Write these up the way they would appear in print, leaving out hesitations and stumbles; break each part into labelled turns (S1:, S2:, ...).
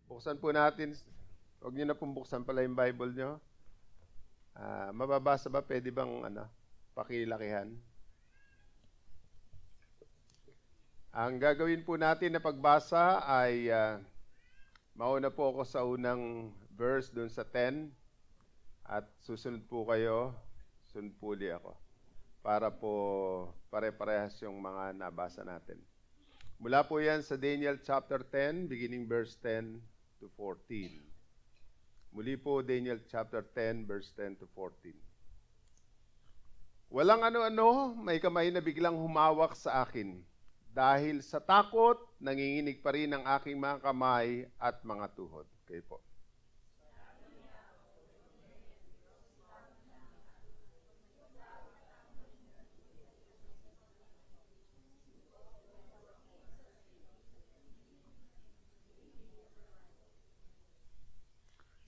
S1: Buksan po natin. Huwag niyo na pong buksan pala yung Bible niyo. Mababasa ba? Pwede bang pakilakihan? Ang gagawin po natin na pagbasa ay mauna po ako sa unang verse dun sa 10 at susunod po kayo, sunod po uli ako para po pare-parehas yung mga nabasa natin. Mula po yan sa Daniel chapter 10, beginning verse 10 to 14. Muli po Daniel chapter 10, verse 10 to 14. Walang ano-ano, may kamay na biglang humawak sa akin. Dahil sa takot, nanginginig pa rin ang aking mga kamay at mga tuhod. Okay po.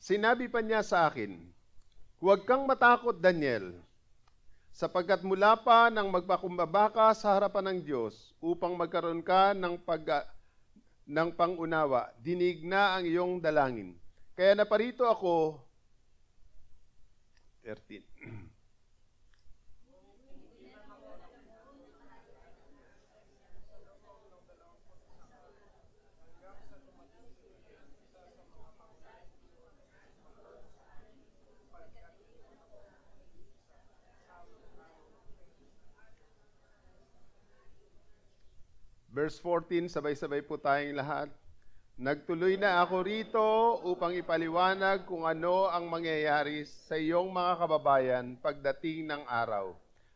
S1: Sinabi pa niya sa akin, huwag kang matakot, Daniel, sapagkat mula pa nang magpakumbaba ka sa harapan ng Diyos upang magkaroon ka ng pangunawa, dinig na ang iyong dalangin. Kaya naparito ako, 13. Verse 14, sabay-sabay po tayong lahat. Nagtuloy na ako rito upang ipaliwanag kung ano ang mangyayari sa iyong mga kababayan pagdating ng araw.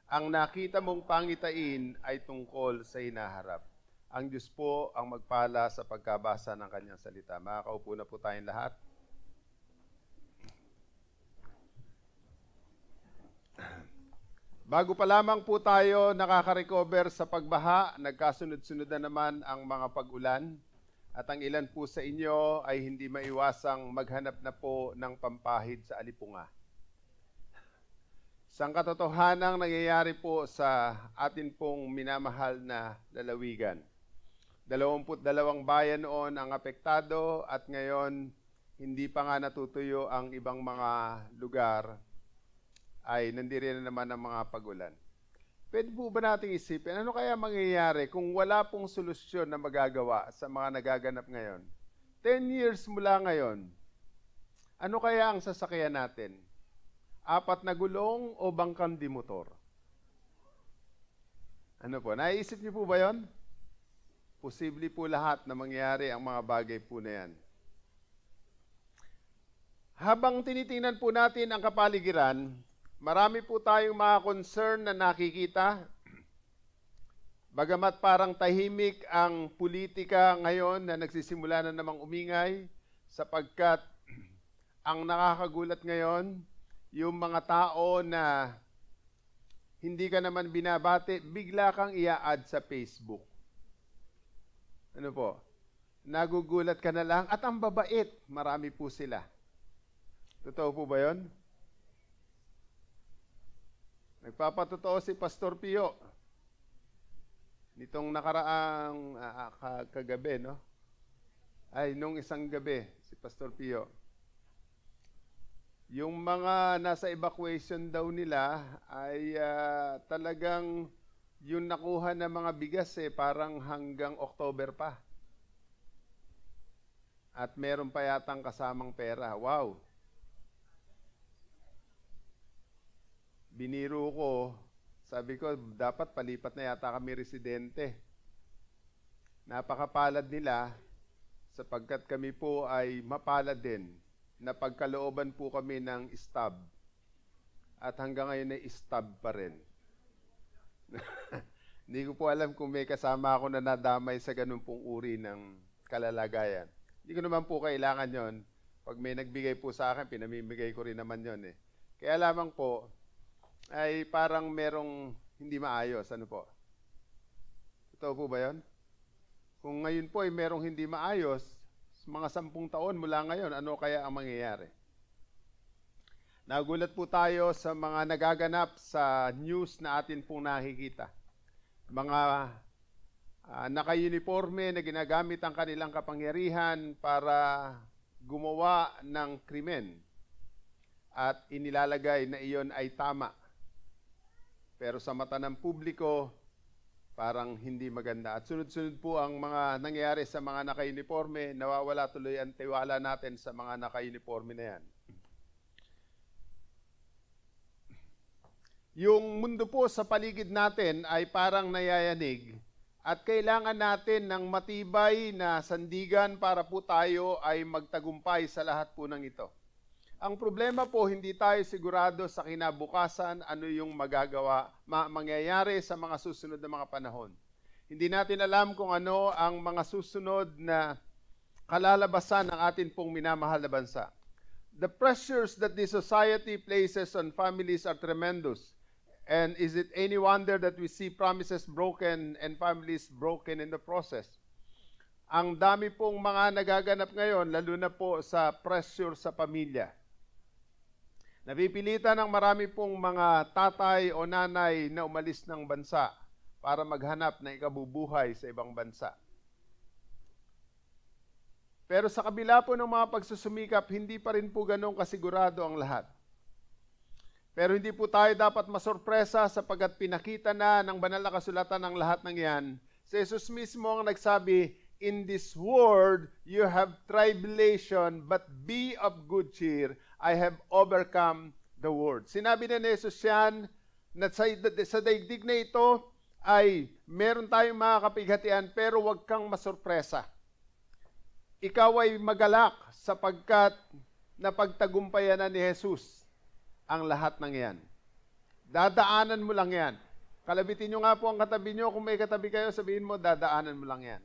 S1: Ang nakita mong pangitain ay tungkol sa hinaharap. Ang Diyos po ang magpala sa pagkabasa ng kanyang salita. Makakaupo na po tayong lahat. Bago pa lamang po tayo nakaka-recover sa pagbaha, nagkasunod-sunod na naman ang mga pag-ulan at ang ilan po sa inyo ay hindi maiwasang maghanap na po ng pampahid sa alipunga. Isang katotohanang nangyayari po sa atin pong minamahal na lalawigan. 22 bayan noon ang apektado at ngayon hindi pa nga natutuyo ang ibang mga lugar ay nandiriyan na naman ang mga pag-ulan. Pwede po ba nating isipin, ano kaya mangyayari kung wala pong solusyon na magagawa sa mga nagaganap ngayon? 10 years mula ngayon, ano kaya ang sasakyan natin? 4 na gulong o bangkang di motor? Ano po, naiisip niyo po ba yon? Posible po lahat na mangyari ang mga bagay po na yan. Habang tinitingnan po natin ang kapaligiran, marami po tayong mga concern na nakikita. Bagamat parang tahimik ang politika ngayon na nagsisimula na namang umingay sapagkat ang nakakagulat ngayon, yung mga tao na hindi ka naman binabati, bigla kang ia-add sa Facebook. Ano po? Nagugulat ka na lang at ang babait, marami po sila. Totoo po ba yun? Nagpapatotoo si Pastor Pio. Nitong nakaraang kagabi, no? Ay, nung isang gabi, si Pastor Pio. Yung mga nasa evacuation daw nila ay talagang yung nakuha ng mga bigas parang hanggang October pa. At meron pa yatang kasamang pera. Wow! Biniro ko, sabi ko, dapat palipat na yata kami residente. Napakapalad nila sapagkat kami po ay mapalad din na pagkalooban po kami ng stab. At hanggang ngayon ay stab pa rin. Hindi ko po alam kung may kasama ako na nadamay sa ganun pong uri ng kalalagayan. Hindi ko naman po kailangan yon. Pag may nagbigay po sa akin, pinamimigay ko rin naman yon eh. Kaya lamang po, ay parang merong hindi maayos. Ano po? Totoo po ba yun? Kung ngayon po ay merong hindi maayos, mga 10 taon mula ngayon, ano kaya ang mangyayari? Nagulat po tayo sa mga nagaganap sa news na atin pong nakikita. Mga naka-uniforme na ginagamit ang kanilang kapangyarihan para gumawa ng krimen at inilalagay na iyon ay tama. Pero sa mata ng publiko, parang hindi maganda. At sunod-sunod po ang mga nangyayari sa mga naka-uniforme, nawawala tuloy ang tiwala natin sa mga naka-uniforme na yan. Yung mundo po sa paligid natin ay parang nayayanig at kailangan natin ng matibay na sandigan para po tayo ay magtagumpay sa lahat po ng ito. Ang problema po, hindi tayo sigurado sa kinabukasan ano yung mangyayari sa mga susunod na mga panahon. Hindi natin alam kung ano ang mga susunod na kalalabasan ng atin pong minamahal na bansa. The pressures that the society places on families are tremendous. And is it any wonder that we see promises broken and families broken in the process? Ang dami pong mga nagaganap ngayon, lalo na po sa pressure sa pamilya. Napipilitan ng marami pong mga tatay o nanay na umalis ng bansa para maghanap ng ikabubuhay sa ibang bansa. Pero sa kabila po ng mga pagsusumikap, hindi pa rin po ganun kasigurado ang lahat. Pero hindi po tayo dapat masorpresa sapagkat pinakita na ng banal na kasulatan ang lahat ng yan. Si Jesus mismo ang nagsabi, "In this world you have tribulation, but be of good cheer. I have overcome the world." Sinabi na ni Jesus yan na sa daigdig na ito ay meron tayong mga kapighatian pero huwag kang masorpresa. Ikaw ay magalak sapagkat napagtagumpayan na ni Jesus ang lahat ng yan. Dadaanan mo lang yan. Kalabitin nyo nga po ang katabi nyo. Kung may katabi kayo, sabihin mo, dadaanan mo lang yan.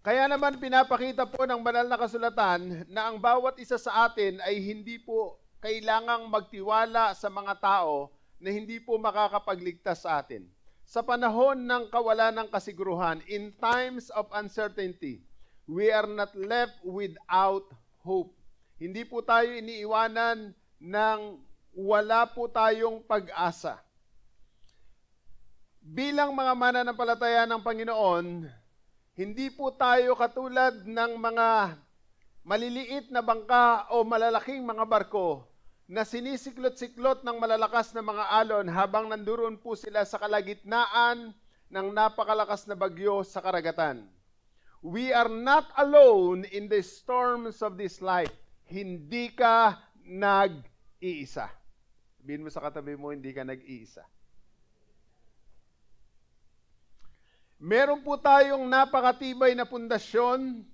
S1: Kaya naman pinapakita po ng banal na kasulatan na ang bawat isa sa atin ay hindi po kailangang magtiwala sa mga tao na hindi po makakapagligtas sa atin. Sa panahon ng kawalan ng kasiguruhan, in times of uncertainty, we are not left without hope. Hindi po tayo iniiwanan ng wala po tayong pag-asa. Bilang mga mananampalataya ng Panginoon, hindi po tayo katulad ng mga maliliit na bangka o malalaking mga barko na sinisiklot-siklot ng malalakas na mga alon habang nanduron po sila sa kalagitnaan ng napakalakas na bagyo sa karagatan. We are not alone in the storms of this life. Hindi ka nag-iisa. Sabihin mo sa katabi mo, hindi ka nag-iisa. Meron po tayong napakatibay na pundasyon.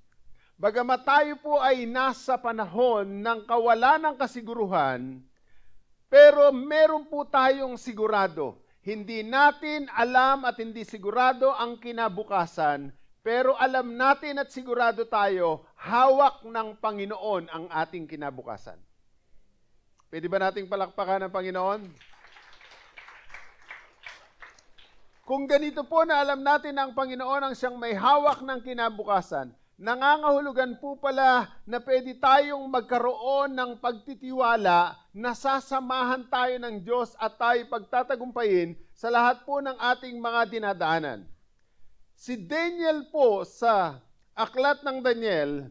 S1: Bagamat tayo po ay nasa panahon ng kawalan ng kasiguruhan, pero meron po tayong sigurado. Hindi natin alam at hindi sigurado ang kinabukasan, pero alam natin at sigurado tayo, hawak ng Panginoon ang ating kinabukasan. Pwede ba nating palakpakan ng Panginoon? Kung ganito po na alam natin ang Panginoon ang siyang may hawak ng kinabukasan, nangangahulugan po pala na pwede tayong magkaroon ng pagtitiwala na sasamahan tayo ng Diyos at tayo pagtatagumpayin sa lahat po ng ating mga dinadaanan. Si Daniel po sa Aklat ng Daniel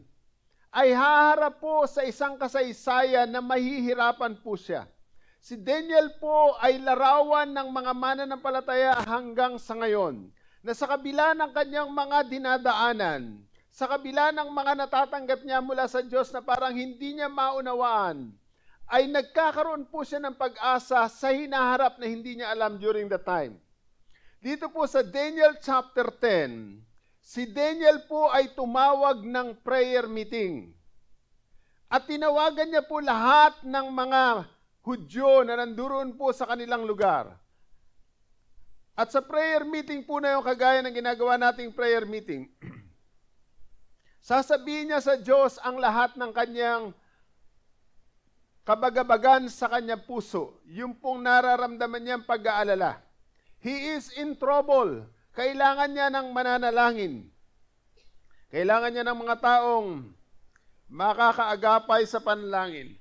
S1: ay haharap po sa isang kasaysayan na mahihirapan po siya. Si Daniel po ay larawan ng mga mananampalataya hanggang sa ngayon, na sa kabila ng kanyang mga dinadaanan, sa kabila ng mga natatanggap niya mula sa Diyos na parang hindi niya maunawaan, ay nagkakaroon po siya ng pag-asa sa hinaharap na hindi niya alam during the time. Dito po sa Daniel chapter 10, si Daniel po ay tumawag ng prayer meeting. At tinawagan niya po lahat ng mga Hudyo na nanduroon po sa kanilang lugar. At sa prayer meeting po na yung kagaya ng ginagawa nating prayer meeting, sasabihin niya sa Diyos ang lahat ng kanyang kabagabagan sa kanyang puso, yung pong nararamdaman niyang pag-aalala. He is in trouble. Kailangan niya ng mananalangin. Kailangan niya ng mga taong makakaagapay sa panalangin.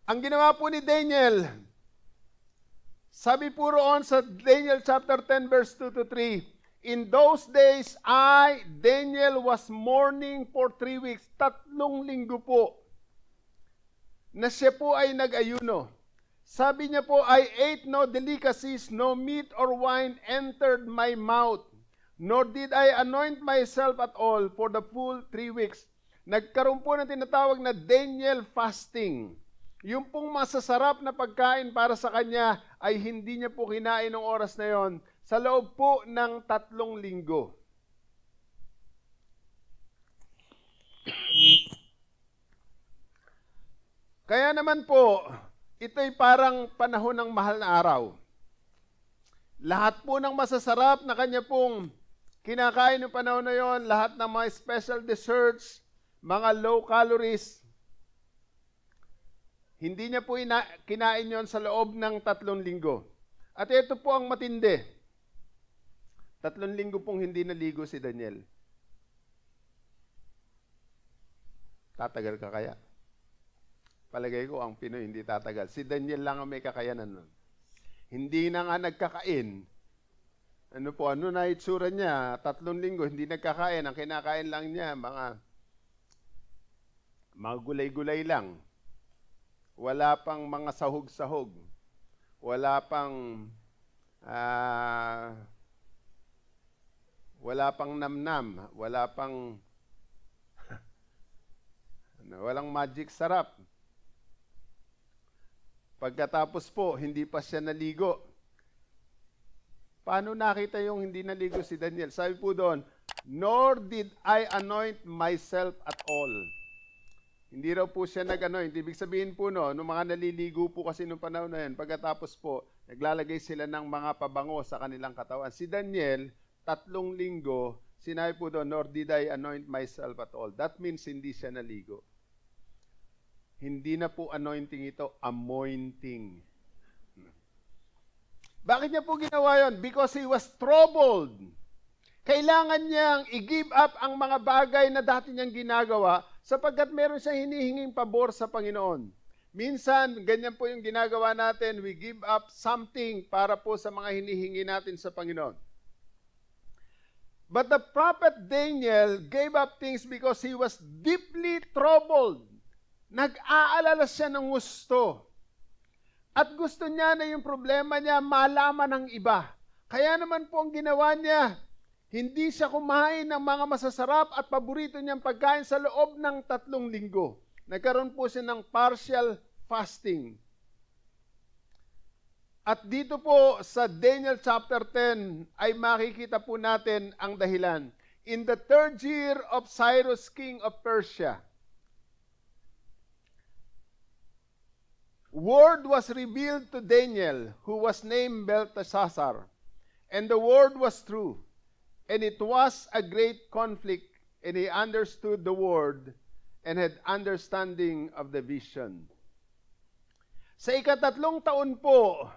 S1: Ang ginawa po ni Daniel, Sabi po roon sa Daniel chapter 10 verse 2 to 3, in those days, I, Daniel, was mourning for 3 weeks. 3 linggo po na siya po ay nag-ayuno. Sabi niya po, I ate no delicacies, no meat or wine entered my mouth, nor did I anoint myself at all for the full 3 weeks. Nagkaroon po ng tinatawag na Daniel fasting. Yung pong masasarap na pagkain para sa kanya ay hindi niya po kinain ng oras na yon sa loob po ng 3 linggo. Kaya naman po, ito'y parang panahon ng mahal na araw. Lahat po ng masasarap na kanya pong kinakain ng panahon na yon, lahat ng mga special desserts, mga low calories, hindi niya po kinain yon sa loob ng 3 linggo. At ito po ang matindi. 3 linggo pong hindi naligo si Daniel. Tatagal ka kaya? Palagay ko ang Pinoy hindi tatagal. Si Daniel lang ang may kakayanan nun. Hindi na nga nagkakain. Ano na itsura niya? 3 linggo, hindi nagkakain. Ang kinakain lang niya, mga gulay-gulay lang. Wala pang mga sahog-sahog. Wala pang namnam. Walang magic sarap. Pagkatapos po, hindi pa siya naligo. Paano nakita yung hindi naligo si Daniel? Sabi po doon, nor did I anoint myself at all. Hindi raw po siya nag-anoint. Ibig sabihin po nung mga naliligo po kasi nung panahon na yun, pagkatapos po, naglalagay sila ng mga pabango sa kanilang katawan. Si Daniel, 3 linggo, sinabi po doon, nor did I anoint myself at all. That means hindi siya naligo. Hindi na po anointing ito, amointing. Bakit niya po ginawa yun? Because he was troubled. Kailangan niyang i-give up ang mga bagay na dati niyang ginagawa sapagkat meron siyang hinihinging pabor sa Panginoon. Minsan, ganyan po yung ginagawa natin, we give up something para po sa mga hinihingi natin sa Panginoon. But the prophet Daniel gave up things because he was deeply troubled. Nag-aalala siya ng gusto. At gusto niya na yung problema niya malaman ng iba. Kaya naman po ang ginawa niya, hindi siya kumain ng mga masasarap at paborito niyang pagkain sa loob ng 3 linggo. Nagkaroon po siya ng partial fasting. At dito po sa Daniel chapter 10 ay makikita po natin ang dahilan. In the 3rd year of Cyrus, king of Persia, word was revealed to Daniel, who was named Belteshazzar, and the word was true. And it was a great conflict, and he understood the word and had understanding of the vision. Sa 3 taon po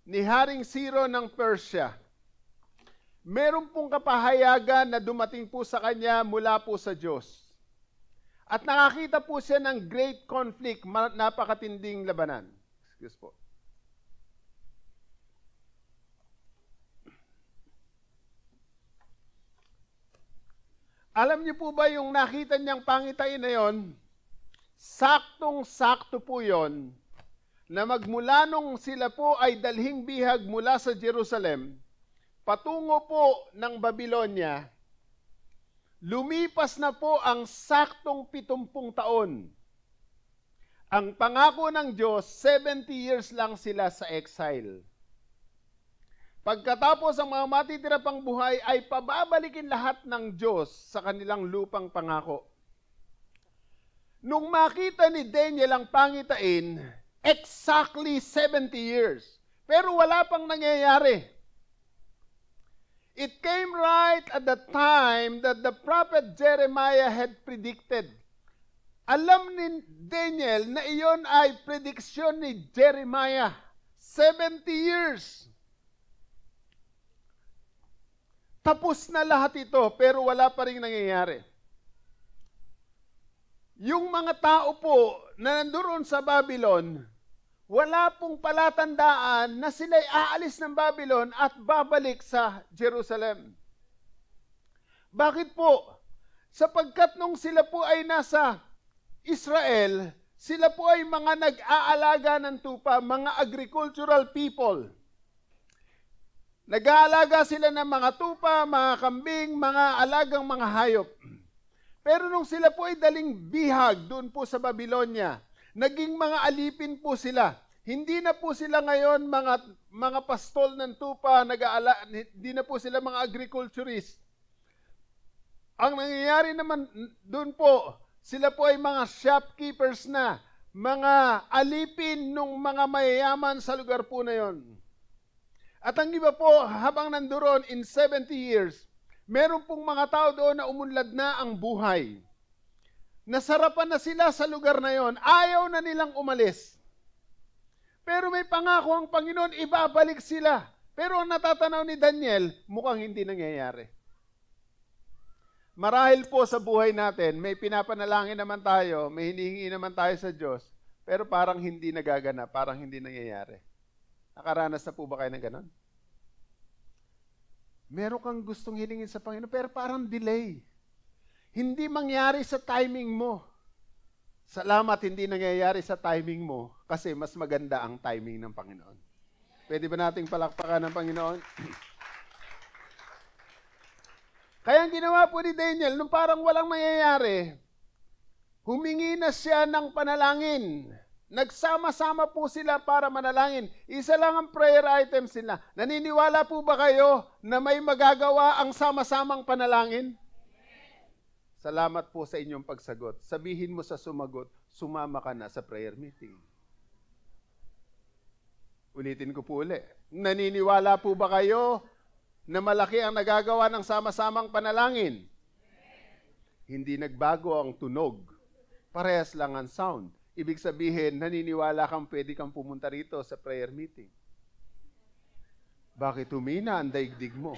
S1: ni Haring Ciro ng Persia, meron pong kapahayagan na dumating po sa kanya mula po sa Diyos. At nakakita po siya ng great conflict, napakatinding labanan. Excuse po. Alam niyo po ba yung nakita niyang pangitain na yon? Saktong-sakto po yon na magmula nung sila po ay dalhing bihag mula sa Jerusalem, patungo po ng Babylonia, lumipas na po ang saktong 70 taon. Ang pangako ng Diyos, 70 years lang sila sa exile. Pagkatapos ang mga matitira pang buhay ay pababalikin lahat ng Diyos sa kanilang lupang pangako. Nung makita ni Daniel ang pangitain, exactly 70 years. Pero wala pang nangyayari. It came right at the time that the prophet Jeremiah had predicted. Alam ni Daniel na iyon ay prediksyon ni Jeremiah. 70 years. Tapos na lahat ito, pero wala pa rin nangyayari. Yung mga tao po na nandoon sa Babylon, wala pong palatandaan na sila'y aalis ng Babylon at babalik sa Jerusalem. Bakit po? Sapagkat nung sila po ay nasa Israel, sila po ay mga nag-aalaga ng tupa, mga agricultural people. Nag-aalaga sila ng mga tupa, mga kambing, mga alagang mga hayop. Pero nung sila po ay daling bihag doon po sa Babylonia, naging mga alipin po sila. Hindi na po sila ngayon mga pastol ng tupa, hindi na po sila mga agriculturist. Ang nangyayari naman doon po, sila po ay mga shopkeepers na, mga alipin ng mga mayayaman sa lugar po na yon. At ang iba po, habang nandoon in 70 years, meron pong mga tao doon na umunlad na ang buhay. Nasarapan na sila sa lugar na yon, ayaw na nilang umalis. Pero may pangako ang Panginoon, ibabalik sila. Pero ang natatanaw ni Daniel, mukhang hindi nangyayari. Marahil po sa buhay natin, may pinapanalangin naman tayo, may hinihingi naman tayo sa Diyos, pero parang hindi nagaganap, parang hindi nangyayari. Nakaranas na po ba kayo ng ganon? Meron kang gustong hilingin sa Panginoon, pero parang delay. Hindi mangyari sa timing mo. Salamat, hindi nangyayari sa timing mo, kasi mas maganda ang timing ng Panginoon. Pwede ba nating palakpakan ng Panginoon? Kaya ang ginawa po ni Daniel, nung parang walang mangyayari, humingi na siya ng panalangin. Nagsama-sama po sila para manalangin. Isa lang ang prayer items nila. Naniniwala po ba kayo na may magagawa ang sama-samang panalangin? Salamat po sa inyong pagsagot. Sabihin mo sa sumagot, sumama ka na sa prayer meeting. Ulitin ko po ulit. Naniniwala po ba kayo na malaki ang nagagawa ng sama-samang panalangin? Hindi nagbago ang tunog. Parehas lang ang sound. Ibig sabihin, naniniwala kang pwede kang pumunta rito sa prayer meeting. Bakit humina ang daigdig mo?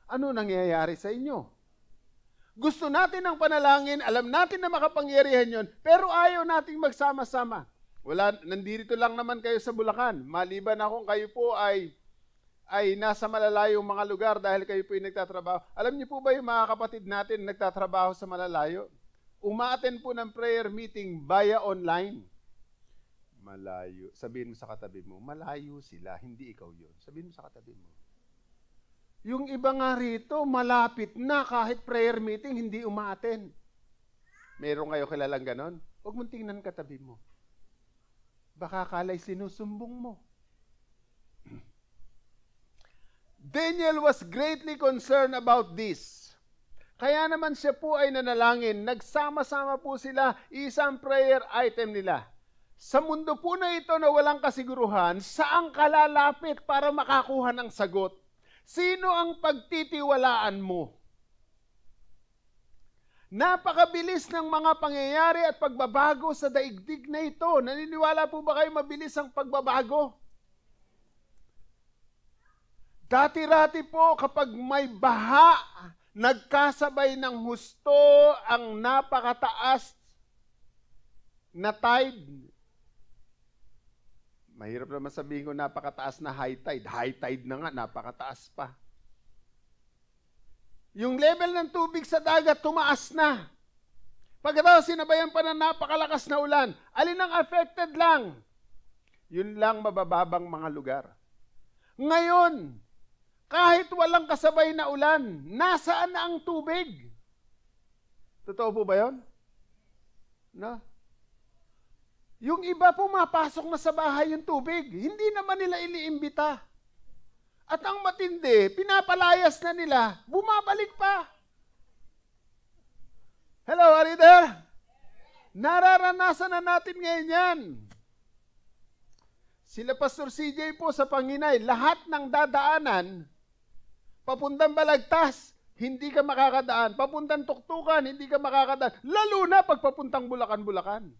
S1: Ano nangyayari sa inyo? Gusto natin ang panalangin, alam natin na makapangyarihan yon, pero ayaw nating magsama-sama. Nandito lang naman kayo sa Bulacan. Maliban na kung kayo po ay nasa malalayong mga lugar dahil kayo po ay nagtatrabaho. Alam niyo po ba yung mga kapatid natin nagtatrabaho sa malalayo? Umaattend po ng prayer meeting via online. Malayo. Sabihin mo sa katabi mo, malayo sila, hindi ikaw yun. Sabihin mo sa katabi mo. Yung iba nga rito, malapit na kahit prayer meeting, hindi umaattend. Meron kayo kilalang ganon? Huwag mong tingnan katabi mo. Baka kala'y sinusumbong mo. Daniel was greatly concerned about this. Kaya naman siya po ay nanalangin. Nagsama-sama po sila, isang prayer item nila. Sa mundo po na ito na walang kasiguruhan, saan ka lalapit para makakuha ng sagot? Sino ang pagtitiwalaan mo? Napakabilis ng mga pangyayari at pagbabago sa daigdig na ito. Naniniwala po ba kayo mabilis ang pagbabago? Dati-rati po kapag may baha, nagkasabay ng husto ang napakataas na tide. Mahirap naman sabihin ko napakataas na high tide. High tide na nga, napakataas pa. Yung level ng tubig sa dagat, tumaas na. Pagkatapos sinabayan pa ng napakalakas na ulan, alin ang affected lang? Yun lang mabababang mga lugar. Ngayon, kahit walang kasabay na ulan, nasaan na ang tubig? Totoo po ba yun? No? Yung iba pumapasok na sa bahay yung tubig. Hindi naman nila iniimbita. At ang matindi, pinapalayas na nila, bumabalik pa. Hello, are you there? Nararanasan na natin ngayon yan. Sila Pastor CJ po sa Panginay, lahat ng dadaanan, papuntang Balagtas, hindi ka makakadaan. Papuntang Tuktukan, hindi ka makakadaan. Lalo na pag papuntang Bulacan.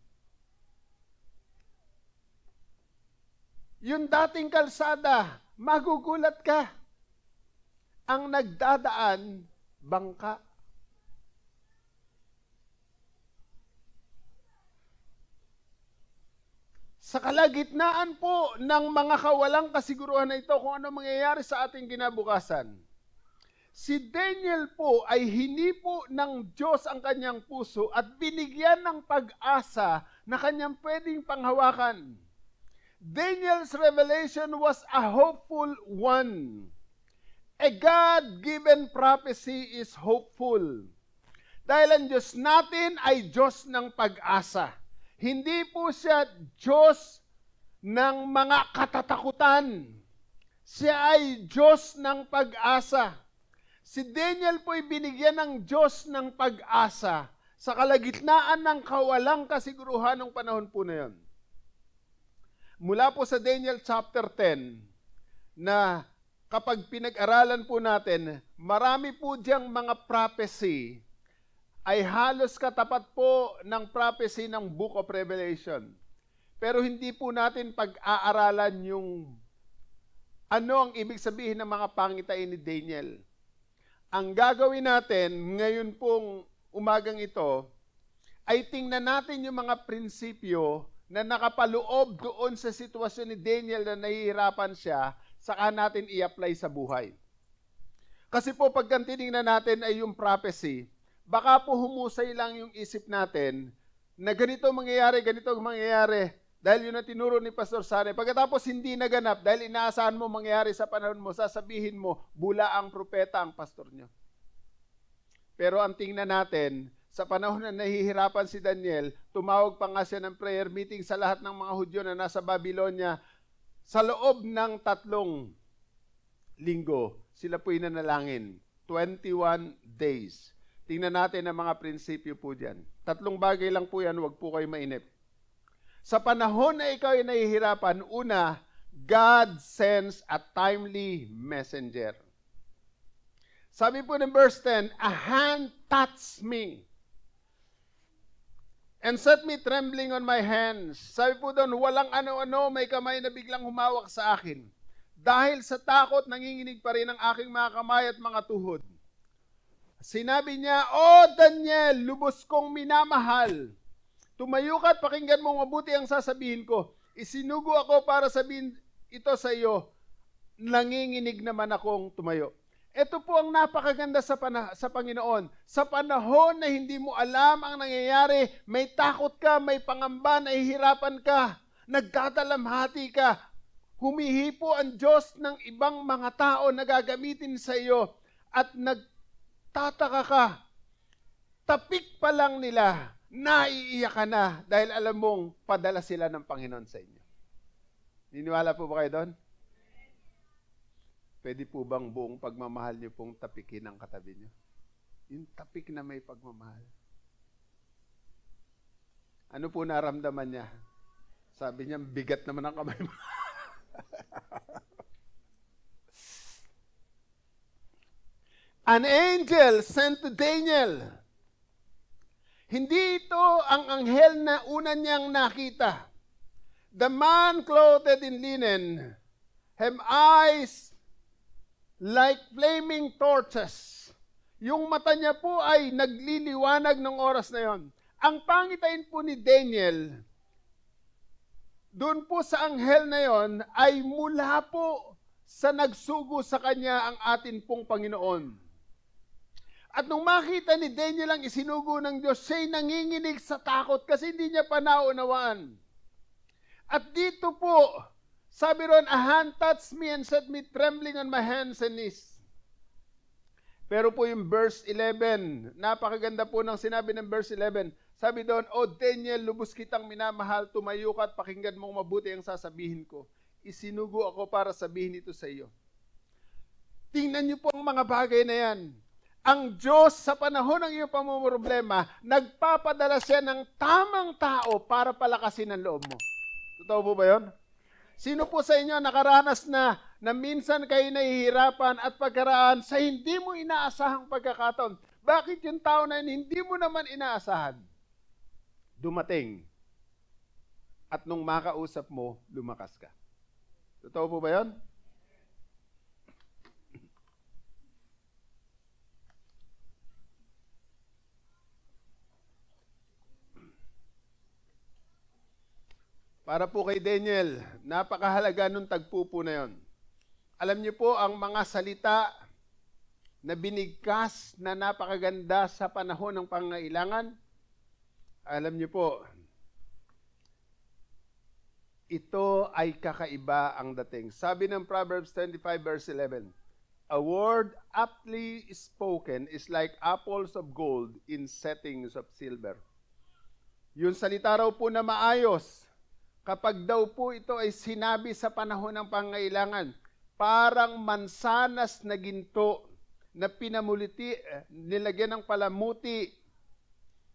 S1: Yung dating kalsada, magugulat ka. Ang nagdadaan, bangka. Sa kalagitnaan po ng mga kawalang kasiguruhan na ito kung ano mangyayari sa ating kinabukasan, si Daniel po ay hinipo ng Diyos ang kanyang puso at binigyan ng pag-asa na kanyang pwedeng panghawakan. Daniel's revelation was a hopeful one. A God-given prophecy is hopeful. Dahil ang Diyos natin ay Diyos ng pag-asa. Hindi po siya Diyos ng mga katatakutan. Siya ay Diyos ng pag-asa. Si Daniel po ay binigyan ng Diyos ng pag-asa sa kalagitnaan ng kawalang kasiguruhan ng panahon po na yun. Mula po sa Daniel chapter 10, na kapag pinag-aralan po natin, marami po diyang mga prophecy ay halos katapat po ng prophecy ng Book of Revelation. Pero hindi po natin pag-aaralan yung ano ang ibig sabihin ng mga pangitain ni Daniel. Ang gagawin natin ngayon pong umagang ito ay tingnan natin yung mga prinsipyo na nakapaloob doon sa sitwasyon ni Daniel na nahihirapan siya, saka natin i-apply sa buhay. Kasi po pag tinignan natin ay yung prophecy, baka po humusay lang yung isip natin na ganito mangyayari, dahil yun ang tinuro ni Pastor Sane. Pagkatapos hindi naganap, dahil inaasahan mo mangyayari sa panahon mo, sasabihin mo, bula ang propeta ang pastor nyo. Pero ang tingnan natin, sa panahon na nahihirapan si Daniel, tumawag pa nga siya ng prayer meeting sa lahat ng mga Hudyo na nasa Babylonia. Sa loob ng 3 linggo, sila po'y nanalangin. 21 days. Tingnan natin ang mga prinsipyo po dyan. 3 bagay lang po yan, huwag po kayo mainip. Sa panahon na ikaw ay nahihirapan, una, God sends a timely messenger. Sabi po ng verse 10, a hand touched me and set me trembling on my hands. Sabi po doon, walang ano-ano, may kamay na biglang humawak sa akin. Dahil sa takot, nanginginig pa rin ang aking mga kamay at mga tuhod. Sinabi niya, O Daniel, lubos kong minamahal. Tumayo ka at pakinggan mo mabuti ang sasabihin ko. Isinugo ako para sabihin ito sa iyo. Nanginginig naman akong tumayo. Ito po ang napakaganda sa Panginoon. Sa panahon na hindi mo alam ang nangyayari, may takot ka, may pangamba, nahihirapan ka, nagtatalamhati ka, humihipo ang Diyos ng ibang mga tao na gagamitin sa iyo at nagtataka ka. Tapik pa lang nila, naiiyak ka na dahil alam mong padala sila ng Panginoon sa inyo. Niniwala po ba kayo doon? Pwede po bang buong pagmamahal niyo pong tapikin ang katabi niyo? Yung tapik na may pagmamahal. Ano po naramdaman niya? Sabi niya, bigat naman ang kamay mo. An angel sent to Daniel. Hindi ito ang anghel na una niyang nakita. The man clothed in linen, have eyes like flaming torches. Yung mata niya po ay nagliliwanag ng oras na yon. Ang pangitain po ni Daniel, doon po sa anghel na yon, ay mula po sa nagsugo sa kanya ang atin pong Panginoon. At nung makita ni Daniel ang isinugo ng Diyos, siya'y nanginginig sa takot kasi hindi niya pa naunawaan. At dito po, sabi ron, a hand touched me and set me trembling on my hands and knees. Pero po yung verse 11, napakaganda po ng sinabi ng verse 11. Sabi doon, O Daniel, lubos kitang minamahal, tumayo ka at pakinggan mong mabuti ang sasabihin ko. Isinugo ako para sabihin ito sa iyo. Tingnan niyo po ang mga bagay na yan. Ang Diyos sa panahon ng iyong pamumroblema, nagpapadala siya ng tamang tao para palakasin ang loob mo. Totoo po ba yun? Sino po sa inyo nakaranas na minsan kayo nahihirapan at pagkaraan sa hindi mo inaasahang pagkakataon? Bakit yung tao na yun, hindi mo naman inaasahan? Dumating. At nung makausap mo, lumakas ka. Totoo po ba yun? Para po kay Daniel, napakahalaga nung tagpo po na yon. Alam niyo po, ang mga salita na binigkas na napakaganda sa panahon ng pangailangan, alam niyo po, ito ay kakaiba ang dating. Sabi ng Proverbs 25 verse 11, a word aptly spoken is like apples of gold in settings of silver. Yung salita raw po na maayos, kapag daw po ito ay sinabi sa panahon ng pangailangan, parang mansanas na ginto na pinamuliti, nilagyan ng palamuti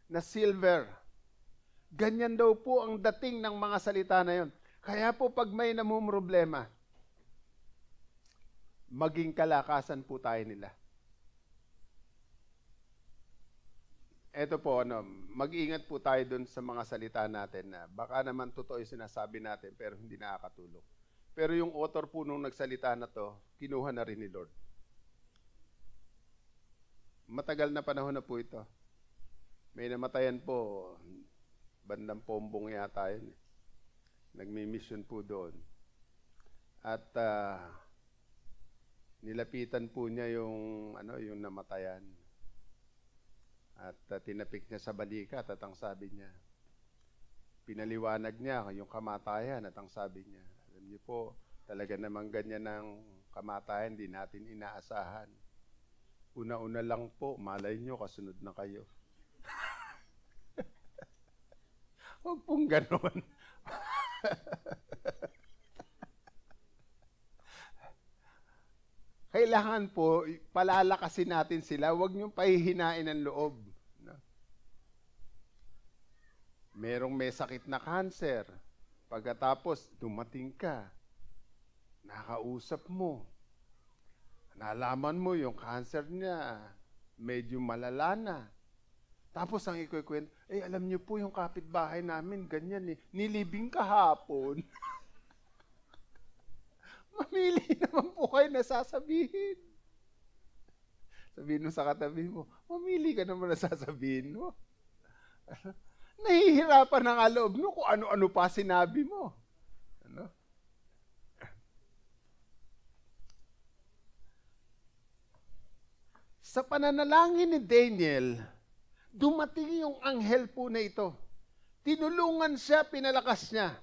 S1: na silver. Ganyan daw po ang dating ng mga salita na yon. Kaya po pag may namumroblema, maging kalakasan po tayo nila. Eto po, mag-ingat po tayo dun sa mga salita natin na baka naman totoo yung sinasabi natin pero hindi nakakatulong. Pero yung author po nung nagsalita na to, kinuha na rin ni Lord. Matagal na panahon na po ito. May namatayan po, bandang Pombong yata yun. Nagmi-mission po doon. At nilapitan po niya yung namatayan. At tinapik niya sa balikat at ang sabi niya, pinaliwanag niya yung kamatayan at ang sabi niya, alam niyo po, talaga namang ganyan ang kamatayan, di natin inaasahan. Una-una lang po, malay niyo, kasunod na kayo. Huwag pong ganon. Kailangan po, palalakasin natin sila, huwag niyong pahihinain ang loob. No? Merong may sakit na cancer, pagkatapos dumating ka, nakausap mo, nalaman mo yung cancer niya, medyo malala na. Tapos ang ikukwento, alam niyo po yung kapitbahay namin, ganyan nilibing kahapon. Mamili naman po kayo na sasabihin. Sabihin mo sa katabi mo, mamili ka naman na sasabihin mo. Nahihirapan ang loob mo kung ano-ano pa sinabi mo. Ano? Sa pananalangin ni Daniel, dumating yung anghel po na ito. Tinulungan siya, pinalakas niya.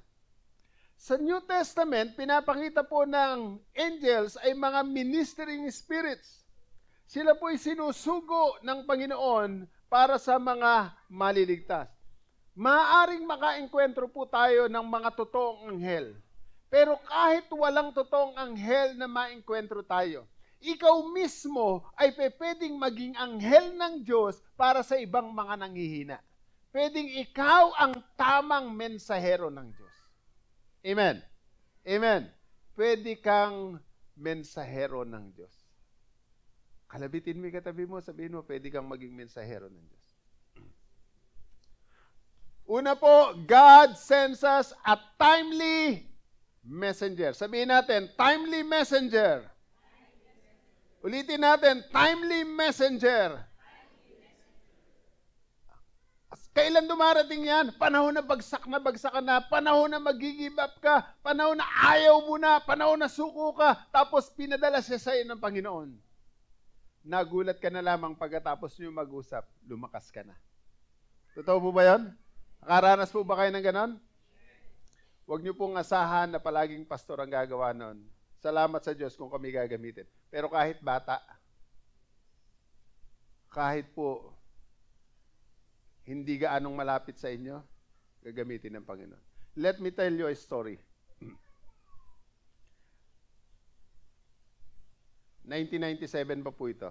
S1: Sa New Testament, pinapakita po ng angels ay mga ministering spirits. Sila po ay sinusugo ng Panginoon para sa mga maliligtas. Maaaring makaengkwentro po tayo ng mga totoong anghel. Pero kahit walang totoong anghel na maengkwentro tayo, ikaw mismo ay pwedeng maging anghel ng Diyos para sa ibang mga nanghihina. Pwedeng ikaw ang tamang mensahero ng Diyos. Amen. Amen. Pwede kang mensahero ng Diyos. Kalabitin mo yung katabi mo, sabihin mo, pwede kang maging mensahero ng Diyos. Una po, God sends us a timely messenger. Sabihin natin, timely messenger. Ulitin natin, timely messenger. Kailan dumarating yan? Panahon na bagsak ka na, panahon na mag-give up ka, panahon na ayaw mo na, panahon na suko ka, tapos pinadala siya sa iyo ng Panginoon. Nagulat ka na lamang pagkatapos niyo mag-usap, lumakas ka na. Totoo po ba yan? Nakaranas po ba kayo ng ganon? Huwag niyo pong asahan na palaging pastor ang gagawa nun. Salamat sa Diyos kung kami gagamitin. Pero kahit bata, kahit po hindi gaanong malapit sa inyo, gagamitin ng Panginoon. Let me tell you a story. 1997 pa po ito.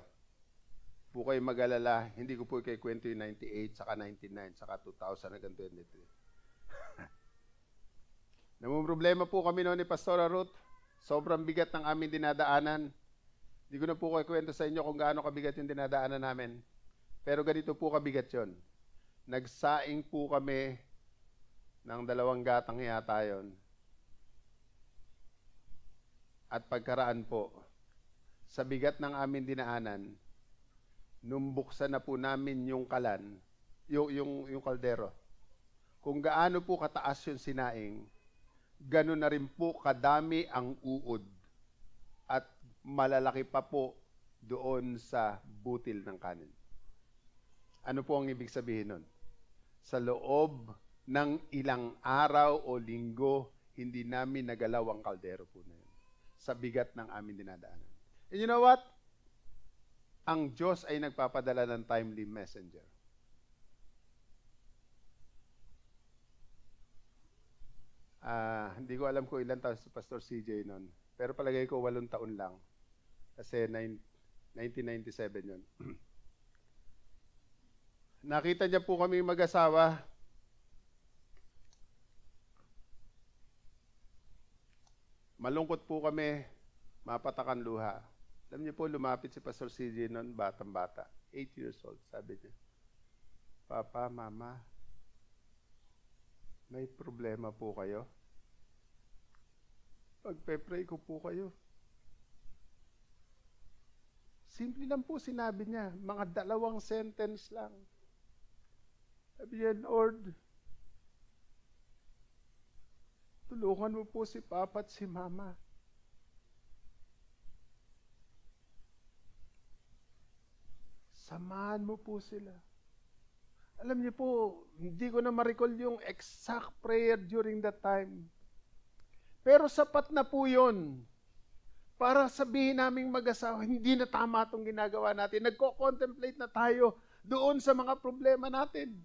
S1: Po kayo mag-alala, hindi ko po kayo kwento yung 98, saka 99, saka 2000 hanggang 23. Namumroblema po kami noon ni Pastora Ruth. Sobrang bigat ng aming dinadaanan. Hindi ko na po kayo kwento sa inyo kung gaano kabigat yung dinadaanan namin. Pero ganito po kabigat yon. Nagsaing po kami ng 2 gatang yata yun. At pagkaraan po, sa bigat ng aming dinaanan, nung buksan na po namin yung kalan, yung kaldero, kung gaano po kataas yung sinaing, ganun na rin po kadami ang uod at malalaki pa po doon sa butil ng kanin. Ano po ang ibig sabihin nun? Sa loob ng ilang araw o linggo, hindi namin nagalaw ang kaldero po na yun. Sa bigat ng aming dinadaanan. And you know what? Ang Diyos ay nagpapadala ng timely messenger. Hindi ko alam kung ilan taon si Pastor CJ noon. Pero palagay ko 8 taon lang. Kasi 1997 yun. Nakita niya po kami mag-asawa. Malungkot po kami, mapatakan luha. Alam niyo po, lumapit si Pastor CJ noon, batang-bata. 8 years old, sabi niya. Papa, Mama, may problema po kayo? Pagpe-pray ko po kayo. Simple lang po sinabi niya, mga 2 sentence lang. Sabi niya, Lord, tulungan mo po si Papa at si Mama. Samahan mo po sila. Alam niyo po, hindi ko na ma-recall yung exact prayer during that time. Pero sapat na po yun. Para sabihin naming mag-asawa, hindi na tama itong ginagawa natin. Nagko-contemplate na tayo doon sa mga problema natin.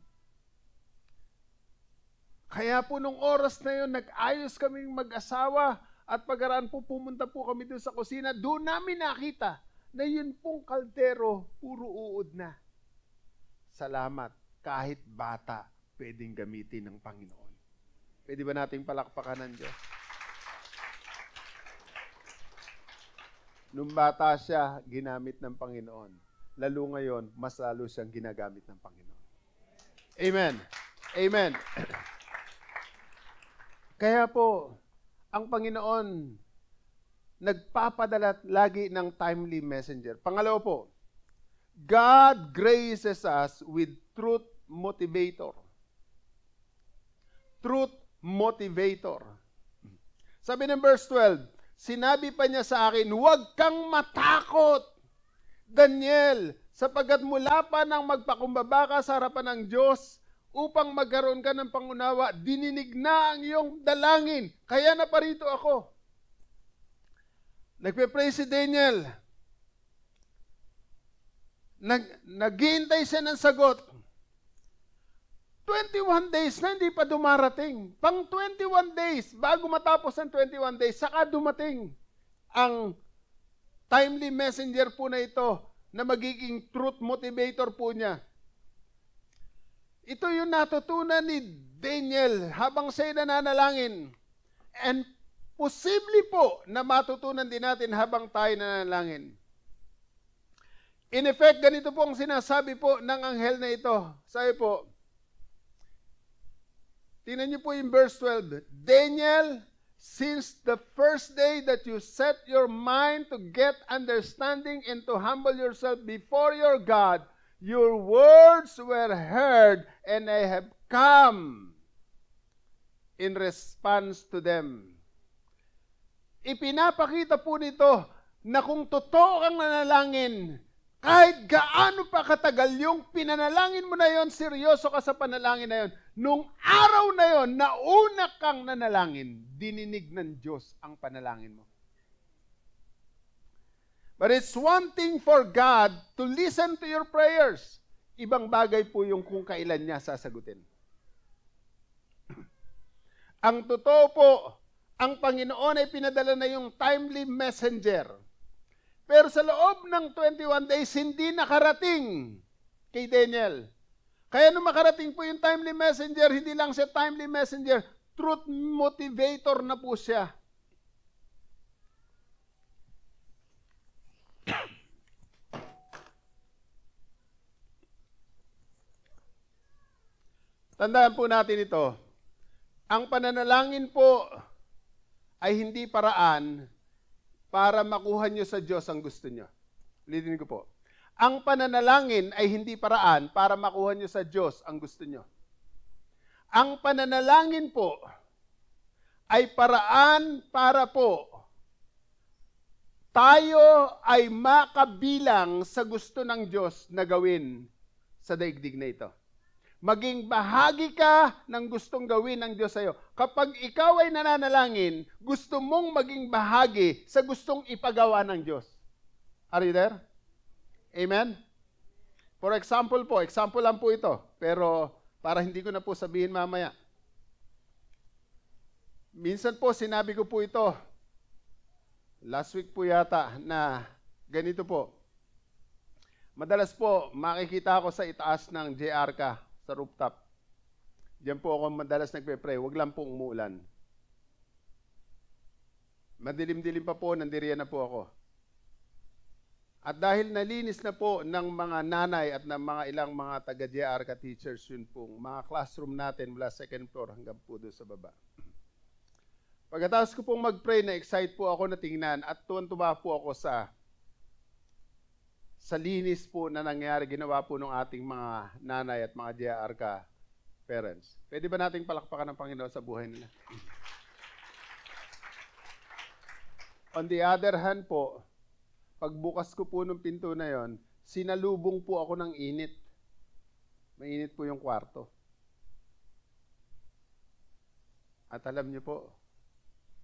S1: Kaya po nung oras na yun, nag-ayos kaming mag-asawa at pagkaraan po pumunta po kami doon sa kusina. Doon namin nakita na yun pong kaldero, puro uod na. Salamat. Kahit bata, pwedeng gamitin ng Panginoon. Pwede ba nating palakpakan ng Diyos? Nung bata siya, ginamit ng Panginoon. Lalo ngayon, mas lalo siyang ginagamit ng Panginoon. Amen. Amen. Kaya po, ang Panginoon, nagpapadala lagi ng timely messenger. Pangalawa po, God graces us with truth motivator. Truth motivator. Sabi ng verse 12, sinabi pa niya sa akin, huwag kang matakot, Daniel, sapagkat mula pa nang magpakumbaba ka sa harapan ng Diyos upang magkaroon ka ng pangunawa, dininig na ang iyong dalangin. Kaya naparito ako. Nagpe-pray si Daniel. Naghihintay siya ng sagot. 21 days na hindi pa dumarating. Pang 21 days, bago matapos ang 21 days, saka dumating ang timely messenger po na ito na magiging truth motivator po niya. Ito yung natutunan ni Daniel habang siya nananalangin. And posible po na matutunan din natin habang tayo nananalangin. In effect, ganito po ang sinasabi po ng anghel na ito. Sabi po, tingnan niyo po yung verse 12. Daniel, since the first day that you set your mind to get understanding and to humble yourself before your God, your words were heard and I have come in response to them. Ipinapakita po nito na kung totoo kang nanalangin, kahit gaano pa katagal yung pinanalangin mo na yon, seryoso ka sa panalangin na yon, nung araw na yon, nauna kang nanalangin, dininig ng Diyos ang panalangin mo. But it's one thing for God to listen to your prayers. Ibang bagay po yung kung kailan niya sasagutin. Ang totoo po, ang Panginoon ay pinadala na yung timely messenger. Pero sa loob ng 21 days, hindi nakarating kay Daniel. Kaya nung makarating po yung timely messenger, hindi lang siya timely messenger, truth motivator na po siya. Tandaan po natin ito. Ang pananalangin po ay hindi paraan para makuha nyo sa Diyos ang gusto nyo. Ulitin ko po. Ang pananalangin ay hindi paraan para makuha nyo sa Diyos ang gusto nyo. Ang pananalangin po ay paraan para po tayo ay makabilang sa gusto ng Diyos na gawin sa daigdig na ito. Maging bahagi ka ng gustong gawin ng Diyos sa iyo. Kapag ikaw ay nananalangin, gusto mong maging bahagi sa gustong ipagawa ng Diyos. Are you there? Amen? For example lang po ito, pero para hindi ko na po sabihin mamaya. Minsan po, sinabi ko po ito, last week po yata, na ganito po. Madalas po, makikita ako sa itaas ng JR ka, sa rooftop. Diyan po ako madalas nagpe-pray. Huwag lang pong umuulan. Madilim-dilim pa po, nandiriyan na po ako. At dahil nalinis na po ng mga nanay at ng mga ilang mga taga-JR ka teachers, yun pong mga classroom natin mula second floor hanggang po doon sa baba. Pagkatapos ko pong mag-pray, na-excite po ako na tingnan at tuwan-tuwa po ako sa linis po na nangyari, ginawa po ng ating mga nanay at mga JR ka parents. Pwede ba nating palakpakan ng Panginoon sa buhay nila? On the other hand po, pagbukas ko po ng pinto na yon, sinalubong po ako ng init. Mainit po yung kwarto. At alam niyo po,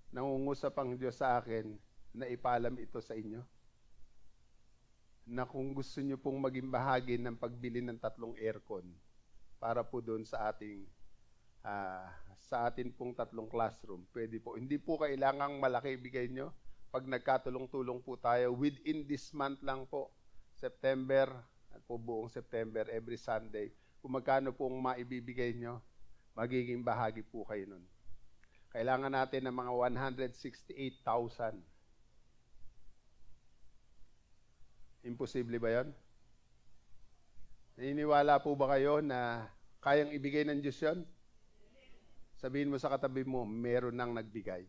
S1: nangungusap ang Diyos sa akin na ipaalam ito sa inyo. Na kung gusto nyo pong maging bahagi ng pagbili ng 3 aircon para po doon sa atin pong 3 classroom, pwede po. Hindi po kailangang malaki ibigay nyo. Pag nagkatulong-tulong po tayo, within this month lang po, September, at po buong September, every Sunday, kung magkano pong maibibigay nyo, magiging bahagi po kayo nun. Kailangan natin ng mga 168,000. Imposible ba yan? Naniniwala po ba kayo na kayang ibigay ng Diyos yan? Sabihin mo sa katabi mo, meron nang nagbigay.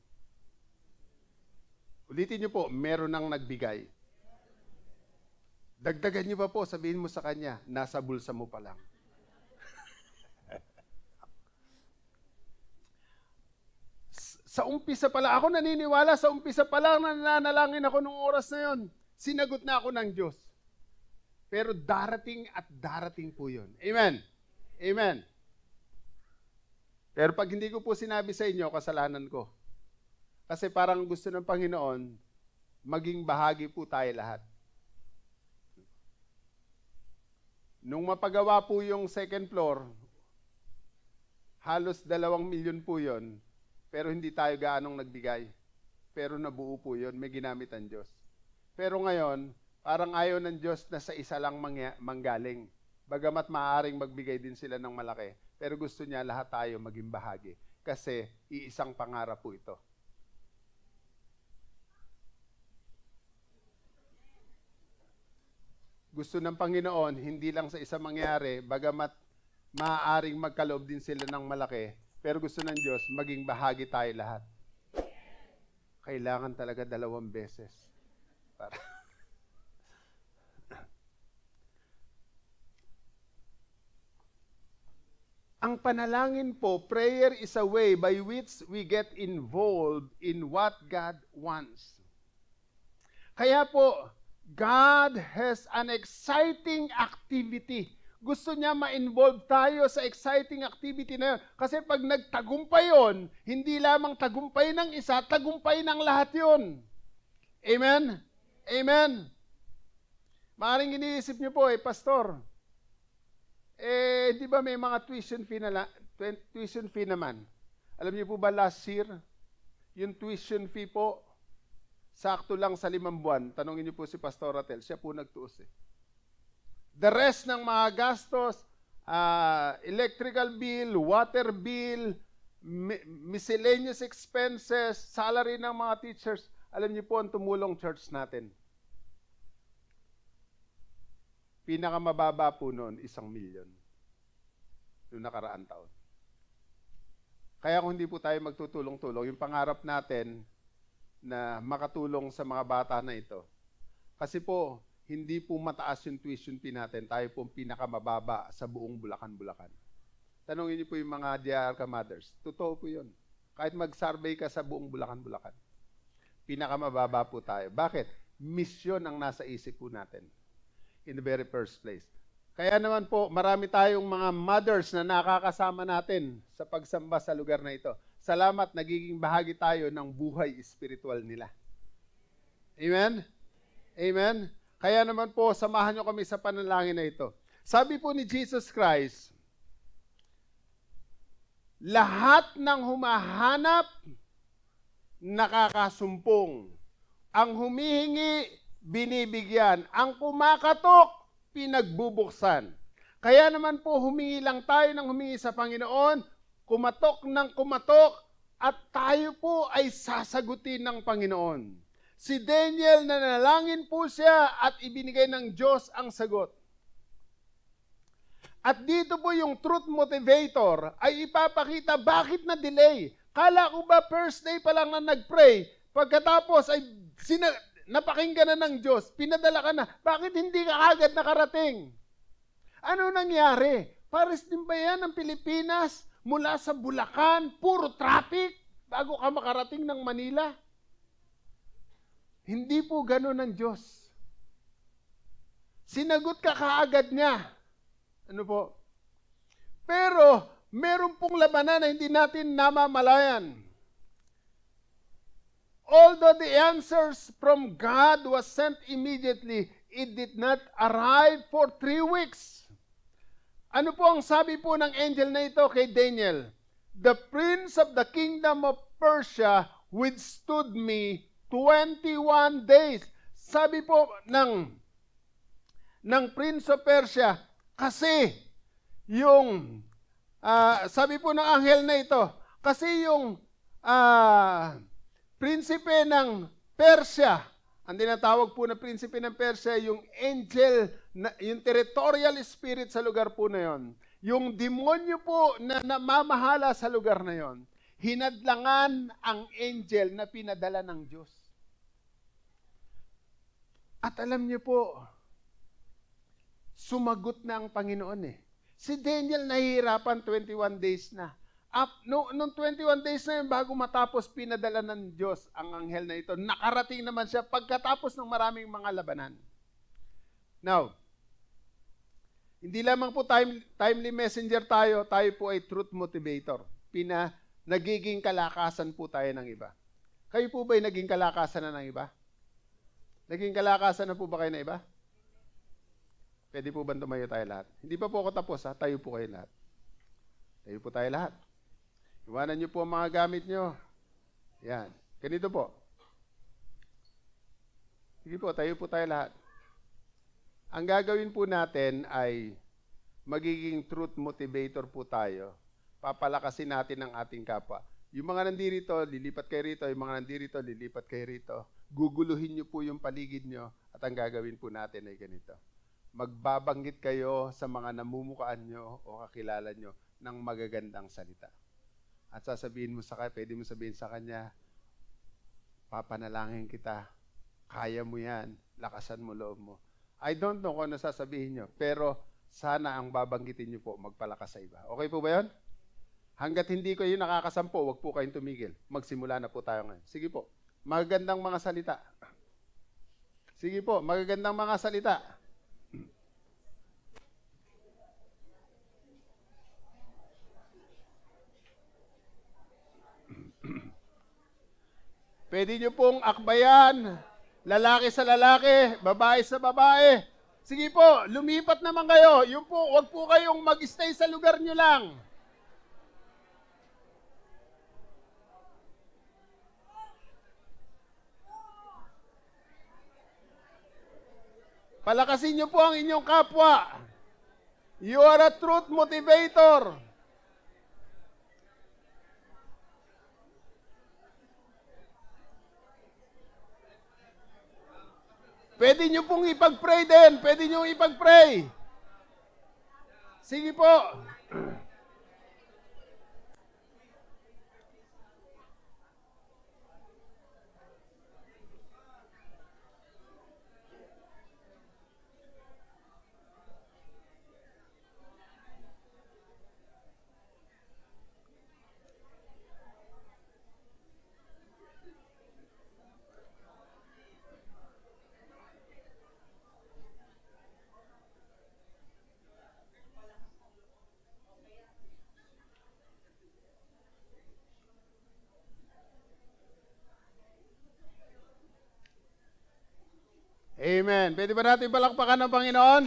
S1: Ulitin niyo po, meron nang nagbigay. Dagdagan niyo pa po, sabihin mo sa kanya, nasa bulsa mo pa lang. Sa umpisa pala, ako naniniwala, sa umpisa pa lang nananalangin ako nung oras na yon. Sinagot na ako ng Diyos. Pero darating at darating po yun. Amen. Amen. Pero pag hindi ko po sinabi sa inyo, kasalanan ko. Kasi parang gusto ng Panginoon, maging bahagi po tayo lahat. Nung mapagawa po yung second floor, halos 2 milyon po yun, pero hindi tayo gaanong nagbigay. Pero nabuo po yun, may ginamit ang Diyos. Pero ngayon, parang ayaw ng Diyos na sa isa lang manggaling. Bagamat maaaring magbigay din sila ng malaki. Pero gusto niya lahat tayo maging bahagi. Kasi iisang pangarap po ito. Gusto ng Panginoon, hindi lang sa isa mangyari, bagamat maaaring magkaloob din sila ng malaki. Pero gusto ng Diyos, maging bahagi tayo lahat. Kailangan talaga 2 beses. Ang panalangin po, prayer is a way by which we get involved in what God wants. Kaya po, God has an exciting activity. Gusto niya ma-involve tayo sa exciting activity na yun. Kasi pag nagtagumpay yun, hindi lamang tagumpay ng isa, tagumpay ng lahat yun. Amen? Amen. Maaaring iniisip niyo po, Pastor, di ba may mga tuition fee naman? Alam niyo po ba last year, yung tuition fee po, sakto lang sa 5 buwan. Tanongin niyo po si Pastor Ratel, siya po nagtuos eh. The rest ng mga gastos, electrical bill, water bill, miscellaneous expenses, salary ng mga teachers, alam niyo po ang tumulong church natin. Pinakamababa po noon, 1 milyon. Noong nakaraan taon. Kaya kung hindi po tayo magtutulong-tulong, yung pangarap natin na makatulong sa mga bata na ito. Kasi po, hindi po mataas yung tuition fee natin. Tayo po pinakamababa sa buong Bulacan-Bulacan. Tanongin niyo po yung mga DRK mothers. Totoo po yun. Kahit mag-survey ka sa buong Bulacan. Pinakamababa po tayo. Bakit? Misyon ang nasa isip po natin. In the very first place. Kaya naman po, marami tayong mga mothers na nakakasama natin sa pagsamba sa lugar na ito. Salamat, nagiging bahagi tayo ng buhay espiritual nila. Amen? Amen? Kaya naman po, samahan nyo kami sa panalangin na ito. Sabi po ni Jesus Christ, lahat ng humahanap, nakakasumpong. Ang humihingi, binibigyan. Ang kumakatok, pinagbubuksan. Kaya naman po, humingi lang tayo ng humingi sa Panginoon, kumatok ng kumatok, at tayo po ay sasagutin ng Panginoon. Si Daniel, nanalangin po siya at ibinigay ng Diyos ang sagot. At dito po yung truth motivator ay ipapakita bakit na-delay. Kala ko ba first day pa lang na nag-pray, pagkatapos ay napakinggan na ng Diyos, pinadala ka na, bakit hindi ka agad nakarating? Ano nangyari? Pares din ba yan ng Pilipinas? Mula sa Bulacan, puro traffic bago ka makarating ng Manila? Hindi po gano'n ng Diyos. Sinagot ka kaagad niya. Ano po? Pero, meron pong labanan na hindi natin namamalayan. Although the answers from God was sent immediately, it did not arrive for 3 weeks. Ano po ang sabi po ng angel na ito kay Daniel? The prince of the kingdom of Persia withstood me 21 days. Sabi po ng prince of Persia, kasi yung, sabi po ng anghel na ito, kasi yung prinsipe ng Persia, ang tinatawag po na prinsipe ng Persia, yung angel, yung territorial spirit sa lugar po na yon, yung demonyo po na namamahala sa lugar na yon, hinadlangan ang angel na pinadala ng Diyos. At alam niyo po, sumagot na ang Panginoon eh. Si Daniel nahihirapan 21 days na. Noong 21 days na yun, bago matapos, pinadala ng Diyos ang anghel na ito. Nakarating naman siya pagkatapos ng maraming mga labanan. Now, hindi lamang po timely messenger tayo po ay truth motivator. Nagiging kalakasan po tayo ng iba. Kayo po ba ay naging kalakasan na ng iba? Naging kalakasan na po ba kayo ng iba? Pwede po ba tumayo tayo lahat? Hindi pa po ako tapos ha, tayo po kayo lahat. Tayo po tayo lahat. Iwanan niyo po ang mga gamit niyo. Yan. Ganito po. Sige po, tayo po tayo lahat. Ang gagawin po natin ay magiging truth motivator po tayo. Papalakasin natin ang ating kapwa. Yung mga nandirito, lilipat kayo rito. Yung mga nandirito, lilipat kayo rito. Guguluhin niyo po yung paligid niyo at ang gagawin po natin ay ganito. Magbabanggit kayo sa mga namumukaan nyo o kakilala nyo ng magagandang salita. At sasabihin mo pwede mo sabihin sa kanya, papanalangin kita, kaya mo yan, lakasan mo loob mo. I don't know kung ano sasabihin nyo, pero sana ang babanggitin nyo po, magpalakas sa iba. Okay po ba yun? Hanggat hindi ko yun nakakasampo, wag po kayong tumigil. Magsimula na po tayo ngayon. Sige po, magagandang mga salita. Sige po, magagandang mga salita. Pwede nyo pong akbayan, lalaki sa lalaki, babae sa babae. Sige po, lumipat naman kayo. Yung po, wag po kayong mag-stay sa lugar nyo lang. Palakasin nyo po ang inyong kapwa. You are a truth motivator. Pwede nyo pong ipag-pray din. Pwede nyo ipag-pray. Sige po. Amen. Pwede ba natin palakpakan ng Panginoon?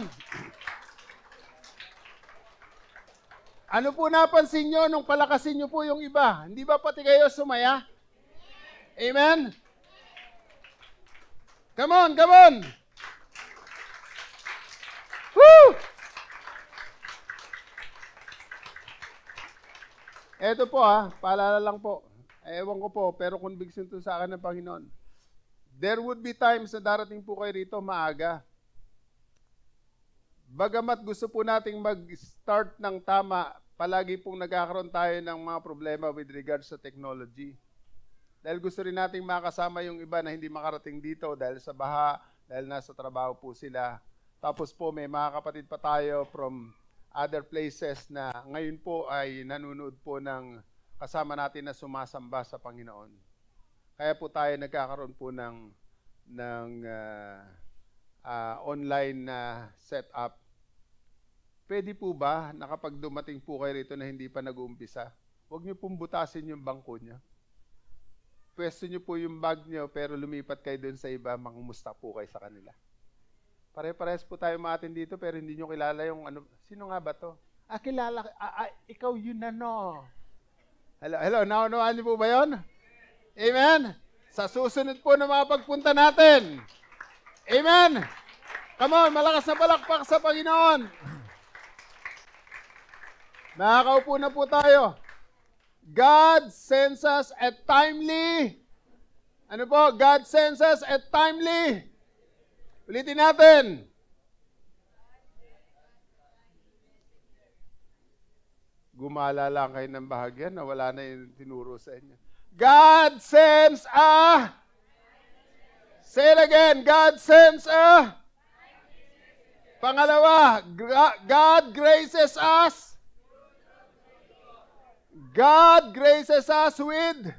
S1: Ano po napansin nyo nung palakasin nyo po yung iba? Hindi ba pati kayo sumaya? Amen? Come on, come on! Woo! Eto po paalala lang po. Ewan ko po, pero conviction to sa akin ng Panginoon. There would be times na darating po kayo rito maaga. Bagamat gusto po nating mag-start ng tama, palagi pong nagkakaroon tayo ng mga problema with regards sa technology. Dahil gusto rin nating makasama yung iba na hindi makarating dito dahil sa baha, dahil nasa trabaho po sila. Tapos po may mga kapatid pa tayo from other places na ngayon po ay nanonood po ng kasama natin na sumasamba sa Panginoon. Kaya po tayo nagkakaroon po ng online na setup. Pwede po ba na kapag dumating po kayo rito na hindi pa nag-uumpisa, huwag niyo pong butasin yung bangko niyo. Pwesto niyo po yung bag niyo pero lumipat kayo doon sa iba, mangumusta po kayo sa kanila. Pare-parehas po tayo maatin dito pero hindi niyo kilala yung ano. Sino nga ba to? Kilala. Ikaw yun na no. Hello, naunawaan niyo po ba yun? Amen? Sa susunod po na mga pagpunta natin. Amen? Come on, malakas na palakpak sa Panginoon. Nakakaupo na po tayo. God sends us at timely. Ano po? God sends us at timely. Ulitin natin. Gumala lang kayo ng bahagyan na wala na yung tinuro sa inyo. God sends a. Say it again. God sends a. Pangalawa, God graces us. God graces us with.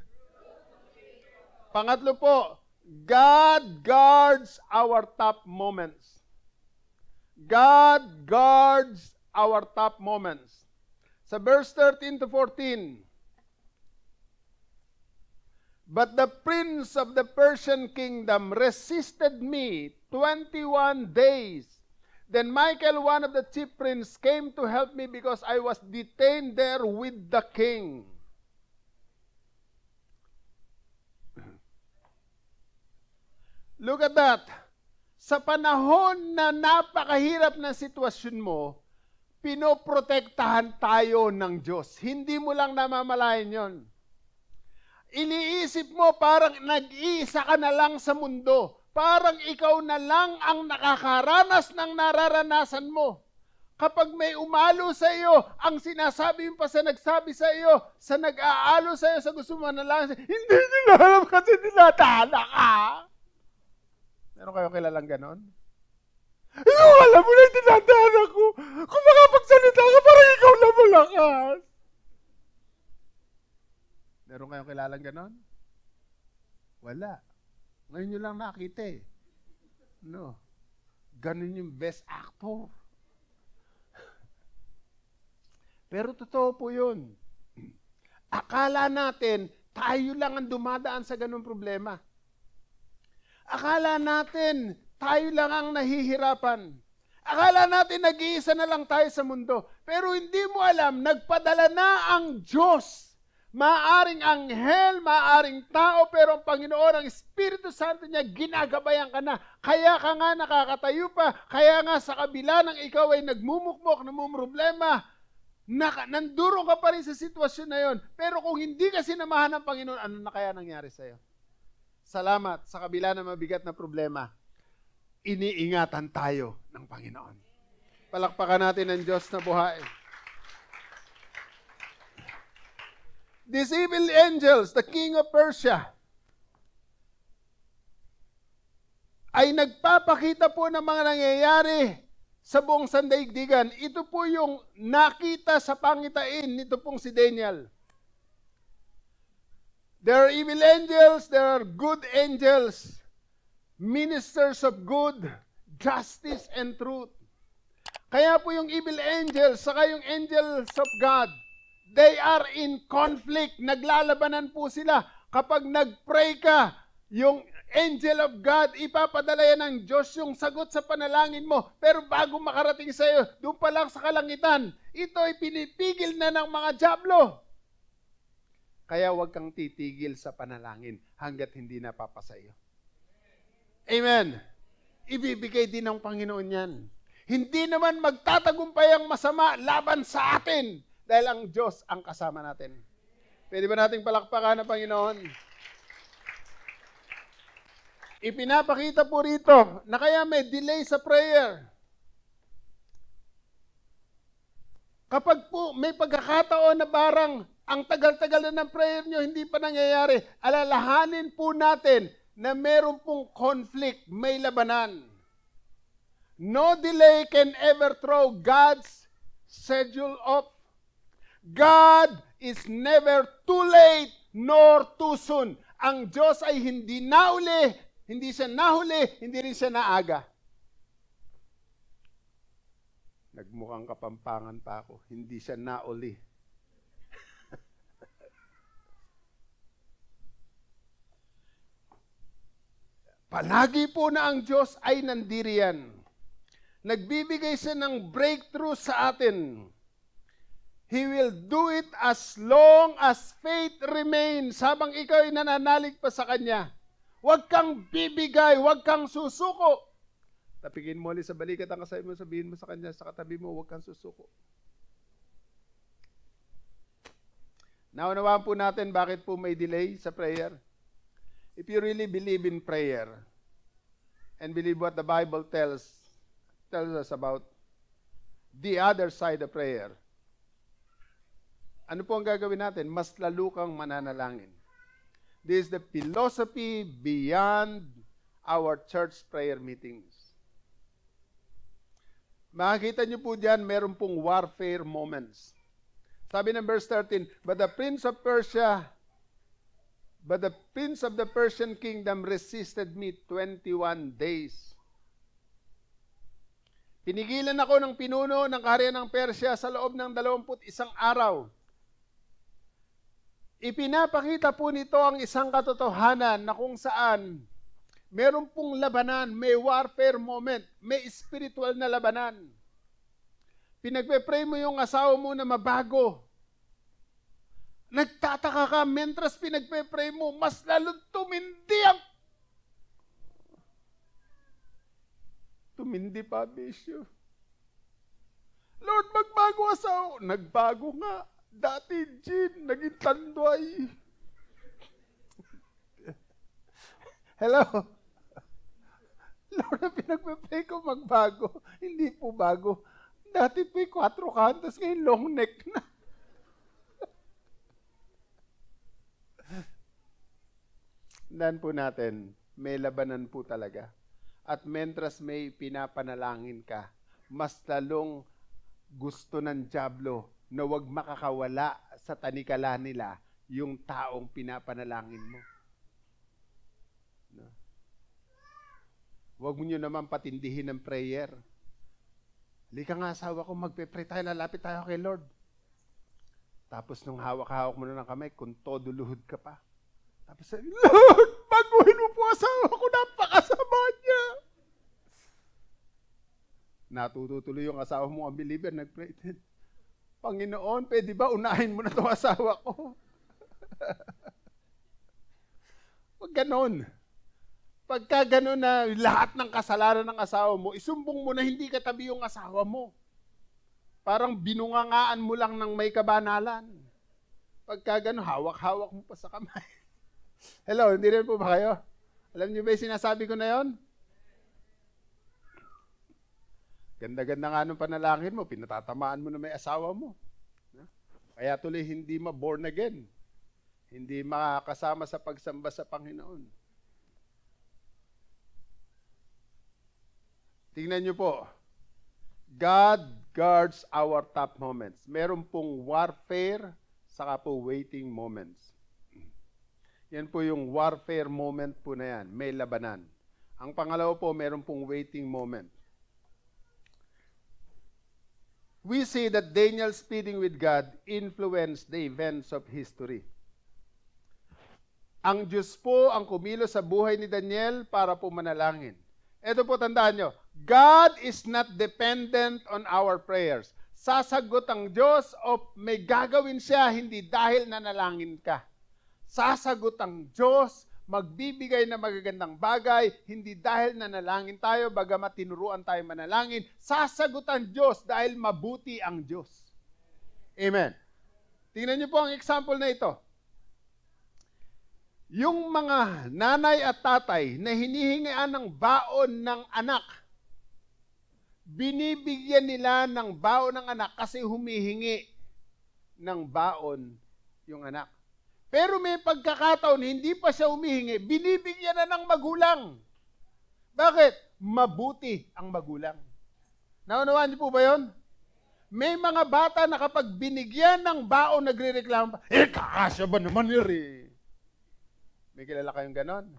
S1: Pangatlo po, God guards our top moments. God guards our top moments. Sa verse 13 to 14, but the prince of the Persian kingdom resisted me 21 days. Then Michael, one of the chief princes, came to help me because I was detained there with the king. Look at that. Sa panahon na napakahirap na sitwasyon mo, pinoprotektahan tayo ng Diyos. Hindi mo lang namamalayan yon. Iniisip mo parang nag-iisa ka na lang sa mundo. Parang ikaw na lang ang nakakaranas ng nararanasan mo. Kapag may umalo sa iyo, ang sinasabi mo pa sa nagsabi sa iyo, sa nag-aalo sa iyo, sa gusto mo na lang, hindi nila alam kasi tinatala ka. Meron kayo kilalang ganon? Yung alam mo na tinatala ko. Kung makapagsalita ka, parang ikaw na malakas. Meron kayong kilalang ganon? Wala. Ngayon nyo lang nakita eh. No. Ganun yung best actor. Pero totoo po yun. Akala natin, tayo lang ang dumadaan sa ganung problema. Akala natin, tayo lang ang nahihirapan. Akala natin, nag-iisa na lang tayo sa mundo. Pero hindi mo alam, nagpadala na ang Diyos. Maaring anghel, maaring tao, pero ang Panginoon, ang Espiritu Santo niya, ginagabayan ka na. Kaya ka nga nakakatayo pa. Kaya nga sa kabila ng ikaw ay nagmumukmok, namumroblema, nanduro ka pa rin sa sitwasyon na yon. Pero kung hindi ka sinamahan ng Panginoon, ano na kaya nangyari sa iyo? Salamat, sa kabila ng mabigat na problema, iniingatan tayo ng Panginoon. Palakpakan natin ang Diyos na buhay. These evil angels, the king of Persia, ay nagpapakita po ng mga nangyayari sa buong sandaigdigan. Ito po yung nakita sa pangitain nito pong si Daniel. There are evil angels, there are good angels, ministers of good, justice, and truth. Kaya po yung evil angels, saka yung angels of God, they are in conflict. Naglalabanan po sila. Kapag nag-pray ka, Yung angel of God, ipapadala yan ng Diyos yung sagot sa panalangin mo. Pero bago makarating sa iyo, doon pa lang sa kalangitan, ito ay pinipigil na ng mga dyablo. Kaya huwag kang titigil sa panalangin hanggat hindi napapasa iyo. Amen. Ibibigay din ng Panginoon yan. Hindi naman magtatagumpay ang masama laban sa atin dahil ang Diyos ang kasama natin. Pwede ba nating palakpakan ang Panginoon? Ipinapakita po rito na kaya may delay sa prayer. Kapag po may pagkakataon na barang ang tagal-tagal na ng prayer nyo, hindi pa nangyayari, alalahanin po natin na meron pong conflict, may labanan. No delay can ever throw God's schedule off. God is never too late nor too soon. Ang Diyos ay hindi nauli, hindi siya nahuli, hindi rin siya naaga. Nagmukhang kapampangan pa ako. Hindi siya nauli. Palagi po na ang Diyos ay nandiriyan. Nagbibigay siya ng breakthrough sa atin. He will do it as long as faith remains. Habang ikaw ay nananalig pa sa Kanya. Huwag kang bibigay, huwag kang susuko. Tapigin mo ulit sa balikat ang kasama mo, sabihin mo sa Kanya, sa katabi mo, huwag kang susuko. Naunawaan po natin bakit po may delay sa prayer. If you really believe in prayer and believe what the Bible tells us about the other side of prayer, ano po ang gagawin natin? Mas lalo kang mananalangin. This is the philosophy beyond our church prayer meetings. Makikita niyo po diyan, meron pong warfare moments. Sabi ng verse 13, But the prince of the Persian kingdom resisted me 21 days. Pinigilan ako ng pinuno ng kaharian ng Persya sa loob ng 21 araw. Ipinapakita po nito ang isang katotohanan na kung saan meron pong labanan, may warfare moment, may spiritual na labanan. Pinagpe-pray mo yung asawa mo na mabago. Nagtataka ka, mentras pinagpe-pray mo, mas lalong tumindi pa, Bishop. Lord, magbago asawa. Nagbago nga. Dati, Jean, naging tanduay. Hello? Lord, na pinagpe-pray ko magbago. Hindi po bago. Dati po'y 4 kantos, ngayon long neck na. Tandaan po natin, may labanan po talaga. At mentras may pinapanalangin ka, mas lalong gusto ng dyablo na wag makakawala sa tanikala nila yung taong pinapanalangin mo. No? Wag mo nyo naman patindihin ng prayer. Halika nga asawa ko, magpe-pray tayo, lalapit tayo kay Lord. Tapos nung hawak-hawak mo na ng kamay, kung todo luhod ka pa. Tapos sabi, Lord, baguhin mo po asawa ko, napakasama niya. Natutuloy yung asawa mo, ang believer, nag-pray din. Panginoon, pwede ba unahin mo na itong asawa ko? Pag ganon. Pagka ganon na lahat ng kasalanan ng asawa mo, isumbong mo na hindi katabi yung asawa mo. Parang binungangaan mo lang ng may kabanalan. Pagka ganon, hawak-hawak mo pa sa kamay. Hello, hindi rin po ba kayo? Alam niyo ba yung sinasabi ko na yon? Ganda-ganda nga nung panalangin mo, pinatatamaan mo na may asawa mo. Kaya tuloy hindi ma-born again. Hindi makakasama sa pagsamba sa Panginoon. Tingnan niyo po. God guards our top moments. Meron pong warfare, saka po waiting moments. Yan po yung warfare moment po na yan. May labanan. Ang pangalawa po, meron pong waiting moment. We see that Daniel's pleading with God influenced the events of history. Ang Diyos po ang kumilos sa buhay ni Daniel para po manalangin. Ito po, tandaan nyo, God is not dependent on our prayers. Sasagot ang Diyos o may gagawin siya hindi dahil nanalangin ka. Sasagot ang Diyos, magbibigay ng magagandang bagay, hindi dahil nanalangin tayo, bagamat tinuruan tayo manalangin. Sasagot ang Diyos dahil mabuti ang Diyos. Amen. Tingnan niyo po ang example na ito. Yung mga nanay at tatay na hinihingian ng baon ng anak, binibigyan nila ng baon ng anak kasi humihingi ng baon yung anak. Pero may pagkakataon, hindi pa siya humihingi, binibigyan na ng magulang. Bakit? Mabuti ang magulang. Naunawaan niyo po ba yun? May mga bata na kapag binigyan ng baon, nagre-reklamo pa, kakasya ba naman yun eh? May kilala kayong ganon?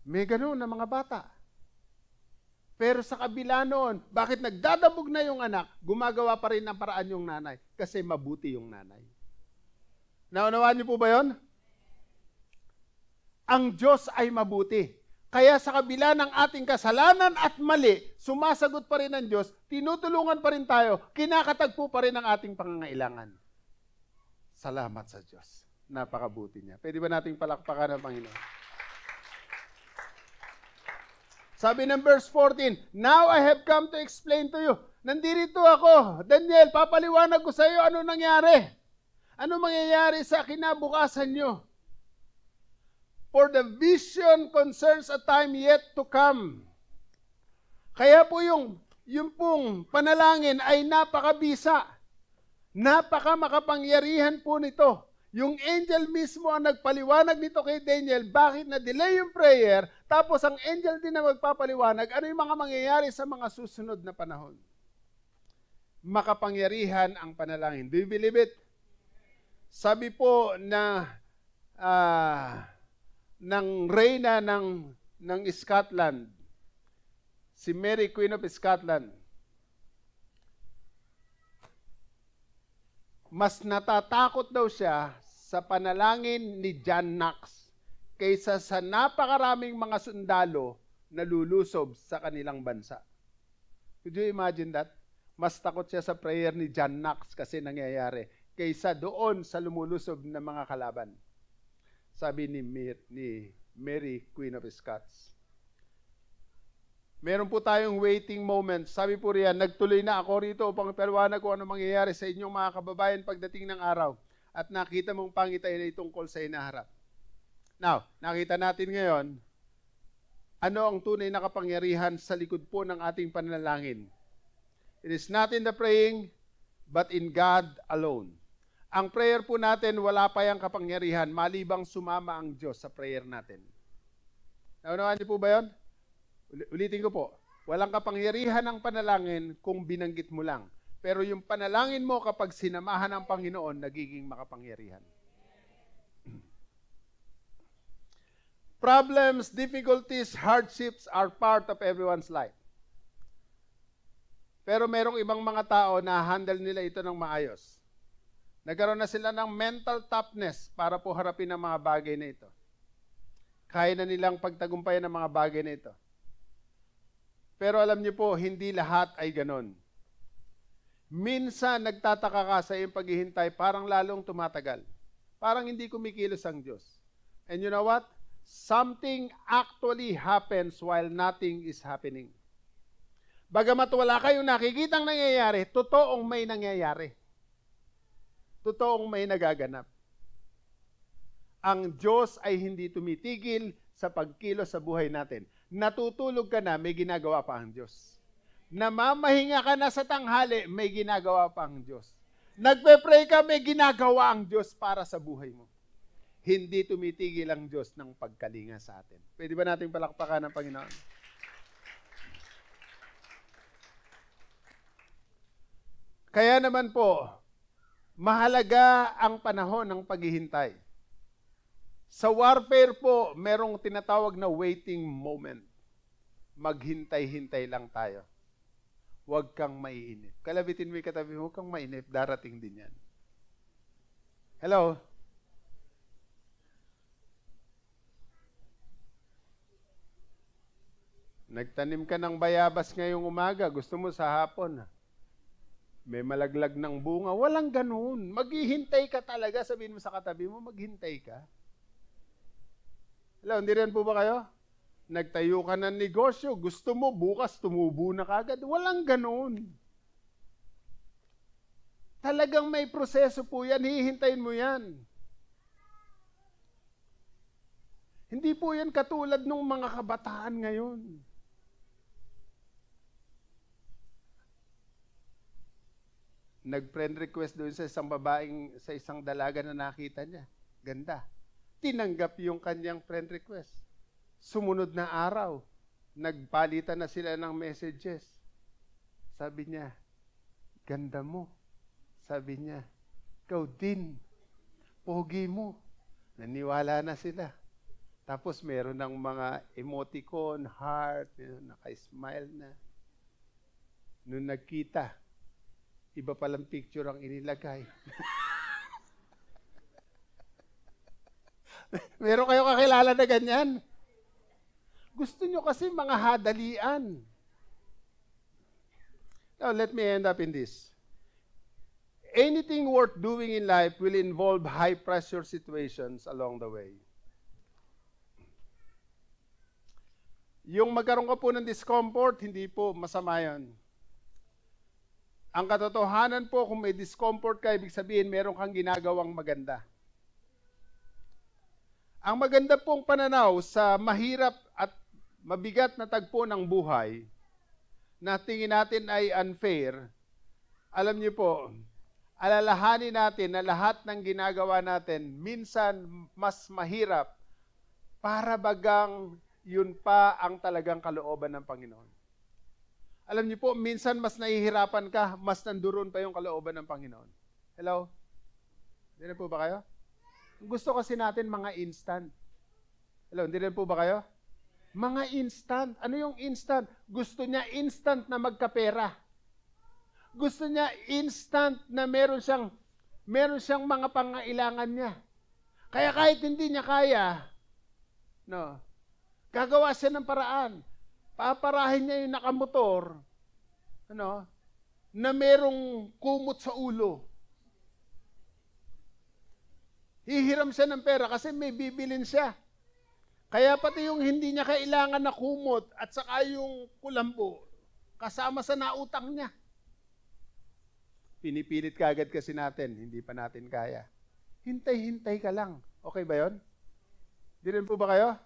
S1: May ganon na mga bata. Pero sa kabila noon, bakit nagdadabog na yung anak, gumagawa pa rin ng paraan yung nanay? Kasi mabuti yung nanay. Naunawaan niyo po ba yun? Ang Diyos ay mabuti. Kaya sa kabila ng ating kasalanan at mali, sumasagot pa rin ang Diyos, tinutulungan pa rin tayo, kinakatagpo pa rin ang ating pangangailangan. Salamat sa Diyos. Napakabuti niya. Pwede ba nating palakpakan ang Panginoon? Sabi ng verse 14, Now I have come to explain to you. Nandito ako, Daniel, papaliwanag ko sa iyo ano nangyari. Ano mangyayari sa kinabukasan nyo? For the vision concerns a time yet to come. Kaya po yung pong panalangin ay napakabisa. Napaka makapangyarihan po nito. Yung angel mismo ang nagpaliwanag nito kay Daniel, bakit na-delay yung prayer, tapos ang angel din na magpapaliwanag, ano yung mga mangyayari sa mga susunod na panahon. Makapangyarihan ang panalangin. Do you believe it? Sabi po na ng reyna ng Scotland, si Mary Queen of Scotland, mas natatakot daw siya sa panalangin ni John Knox kaysa sa napakaraming mga sundalo na lulusob sa kanilang bansa. Could you imagine that? Mas takot siya sa prayer ni John Knox kasi nangyayari kaysa doon sa lumulusob na mga kalaban. Sabi ni Mary, Queen of Scots. Meron po tayong waiting moment. Sabi po riyan, nagtuloy na ako rito upang paliwanag kung ano mangyayari sa inyong mga kababayan pagdating ng araw at nakita mong pangitain na tungkol sa inaharap. Now, nakita natin ngayon, ano ang tunay na kapangyarihan sa likod po ng ating panalangin. It is not in the praying, but in God alone. Ang prayer po natin, wala pa yung kapangyarihan, malibang sumama ang Diyos sa prayer natin. Naunawaan niyo po ba yun? Ulitin ko po, walang kapangyarihan ng panalangin kung binanggit mo lang. Pero yung panalangin mo kapag sinamahan ng Panginoon, nagiging makapangyarihan. Problems, difficulties, hardships are part of everyone's life. Pero merong ibang mga tao na handle nila ito ng maayos. Nagkaroon na sila ng mental toughness para po harapin ang mga bagay na ito. Kaya na nilang pagtagumpayan ang mga bagay na ito. Pero alam niyo po, hindi lahat ay ganon. Minsan, nagtataka ka sa iyong paghihintay, parang lalong tumatagal. Parang hindi kumikilos ang Diyos. And you know what? Something actually happens while nothing is happening. Bagamat wala kayong nakikitang nangyayari, totoong may nangyayari. Totoong may nagaganap. Ang Diyos ay hindi tumitigil sa pagkilos sa buhay natin. Natutulog ka na, may ginagawa pa ang Diyos. Namamahinga ka na sa tanghali, may ginagawa pa ang Diyos. Nagpe-pray ka, may ginagawa ang Diyos para sa buhay mo. Hindi tumitigil ang Diyos ng pagkalinga sa atin. Pwede ba nating palakpakan ng Panginoon? Kaya naman po, mahalaga ang panahon ng paghihintay. Sa warfare po, merong tinatawag na waiting moment. Maghintay-hintay lang tayo. Huwag kang maiinip. Kalabitin mo yung katabi mo, huwag kang mainip, darating din yan. Hello? Nagtanim ka ng bayabas ngayong umaga, gusto mo sa hapon, may malaglag ng bunga. Walang ganun. Maghihintay ka talaga. Sabihin mo sa katabi mo, maghintay ka. Hello, hindi rin po ba kayo? Nagtayo ka ng negosyo, gusto mo bukas tumubo na kagad. Walang ganun. Talagang may proseso po yan, hihintayin mo yan. Hindi po yan katulad ng mga kabataan ngayon. Nag-friend request doon sa isang babaeng, sa isang dalaga na nakita niya. Ganda. Tinanggap yung kanyang friend request. Sumunod na araw, nagpalitan na sila ng messages. Sabi niya, ganda mo. Sabi niya, ikaw din. Pogi mo. Naniwala na sila. Tapos meron ng mga emoticon, heart, naka-smile na. Nung nagkita, iba palang picture ang inilagay. Meron kayo kakilala na ganyan? Gusto nyo kasi mga hadalian. Now, let me end up in this. Anything worth doing in life will involve high-pressure situations along the way. Yung magkaroon ka po ng discomfort, hindi po masama yun. Ang katotohanan po, kung may discomfort ka, ibig sabihin, meron kang ginagawang maganda. Ang maganda pong pananaw sa mahirap at mabigat na tagpo ng buhay, na tingin natin ay unfair, alam niyo po, alalahanin natin na lahat ng ginagawa natin, minsan mas mahirap, para bagang yun pa ang talagang kalooban ng Panginoon. Alam niyo po, minsan mas nahihirapan ka, mas nanduron pa yung kalooban ng Panginoon. Hello? Hindi na po ba kayo? Gusto kasi natin mga instant. Hello, hindi rin po ba kayo? Mga instant. Ano yung instant? Gusto niya instant na magkapera. Gusto niya instant na meron siyang mga pangailangan niya. Kaya kahit hindi niya kaya, no, gagawa siya ng paraan. Paparahin niya yung nakamotor, ano, na merong kumot sa ulo. Hihiram siya ng pera kasi may bibilin siya. Kaya pati yung hindi niya kailangan na kumot at saka yung kulambo, kasama sa nautang niya. Pinipilit kagad kasi natin, hindi pa natin kaya. Hintay-hintay ka lang. Okay ba yon? Di rin po ba kayo?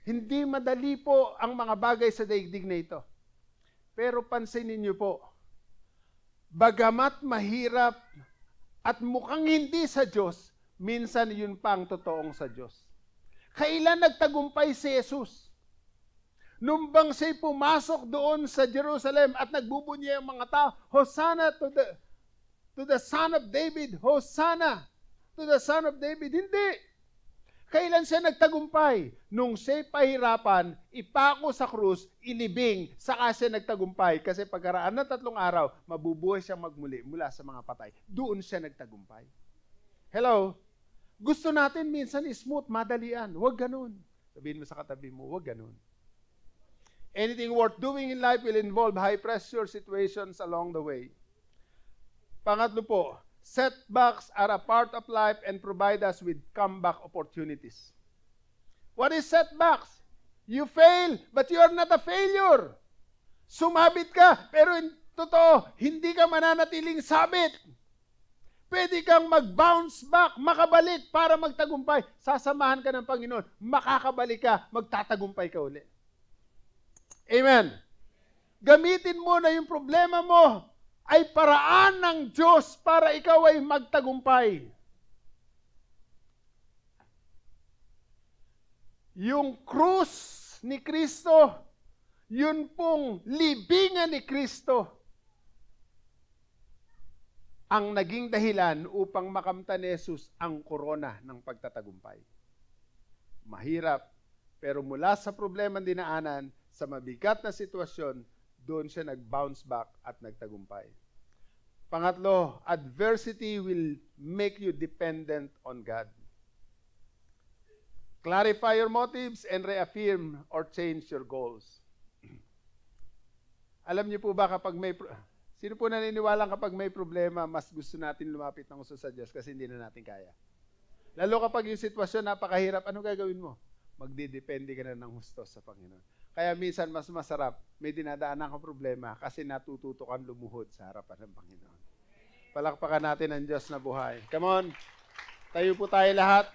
S1: Hindi madali po ang mga bagay sa daigdig na ito. Pero pansinin niyo po, bagamat mahirap at mukhang hindi sa Diyos, minsan yun pa ang totoong sa Diyos. Kailan nagtagumpay si Jesus? Nung bang siya'y pumasok doon sa Jerusalem at nagbubunyi ang mga tao, Hosanna to the Son of David, Hosanna to the Son of David. Hindi. Kailan siya nagtagumpay? Nung siya'y pahirapan, ipako sa krus, ilibing, saka siya nagtagumpay. Kasi pagkaraan ng 3 araw, mabubuhay siyang magmuli mula sa mga patay. Doon siya nagtagumpay. Hello? Gusto natin minsan smooth, madalian. Huwag ganun. Sabihin mo sa katabi mo, huwag ganun. Anything worth doing in life will involve high-pressure situations along the way. Pangatlo po, setbacks are a part of life and provide us with comeback opportunities. What is setbacks? You fail, but you are not a failure. Sumabit ka, pero totoo, hindi ka mananatiling sabit. Pwede kang mag-bounce back, makabalik para magtagumpay. Sasamahan ka ng Panginoon, makakabalik ka, magtatagumpay ka uli. Amen. Gamitin mo na yung problema mo ay paraan ng Diyos para ikaw ay magtagumpay. Yung krus ni Kristo, yun pong libingan ni Kristo, ang naging dahilan upang makamtan ni Jesus ang korona ng pagtatagumpay. Mahirap, pero mula sa problema dinaanan, sa mabigat na sitwasyon, doon siya nag-bounce back at nagtagumpay. Pangatlo, adversity will make you dependent on God. Clarify your motives and reaffirm or change your goals. Alam niyo po ba kapag sino po naniniwalang kapag may problema, mas gusto natin lumapit ng gusto sa Diyos kasi hindi na natin kaya? Lalo kapag yung sitwasyon napakahirap, ano gagawin mo? Magdidepende ka na ng husto sa Panginoon. Kaya minsan mas masarap, may dinadaanan kang problema kasi natututo kang lumuhod sa harapan ng Panginoon. Palakpakan natin ang Diyos na buhay. Come on, tayo po tayo lahat.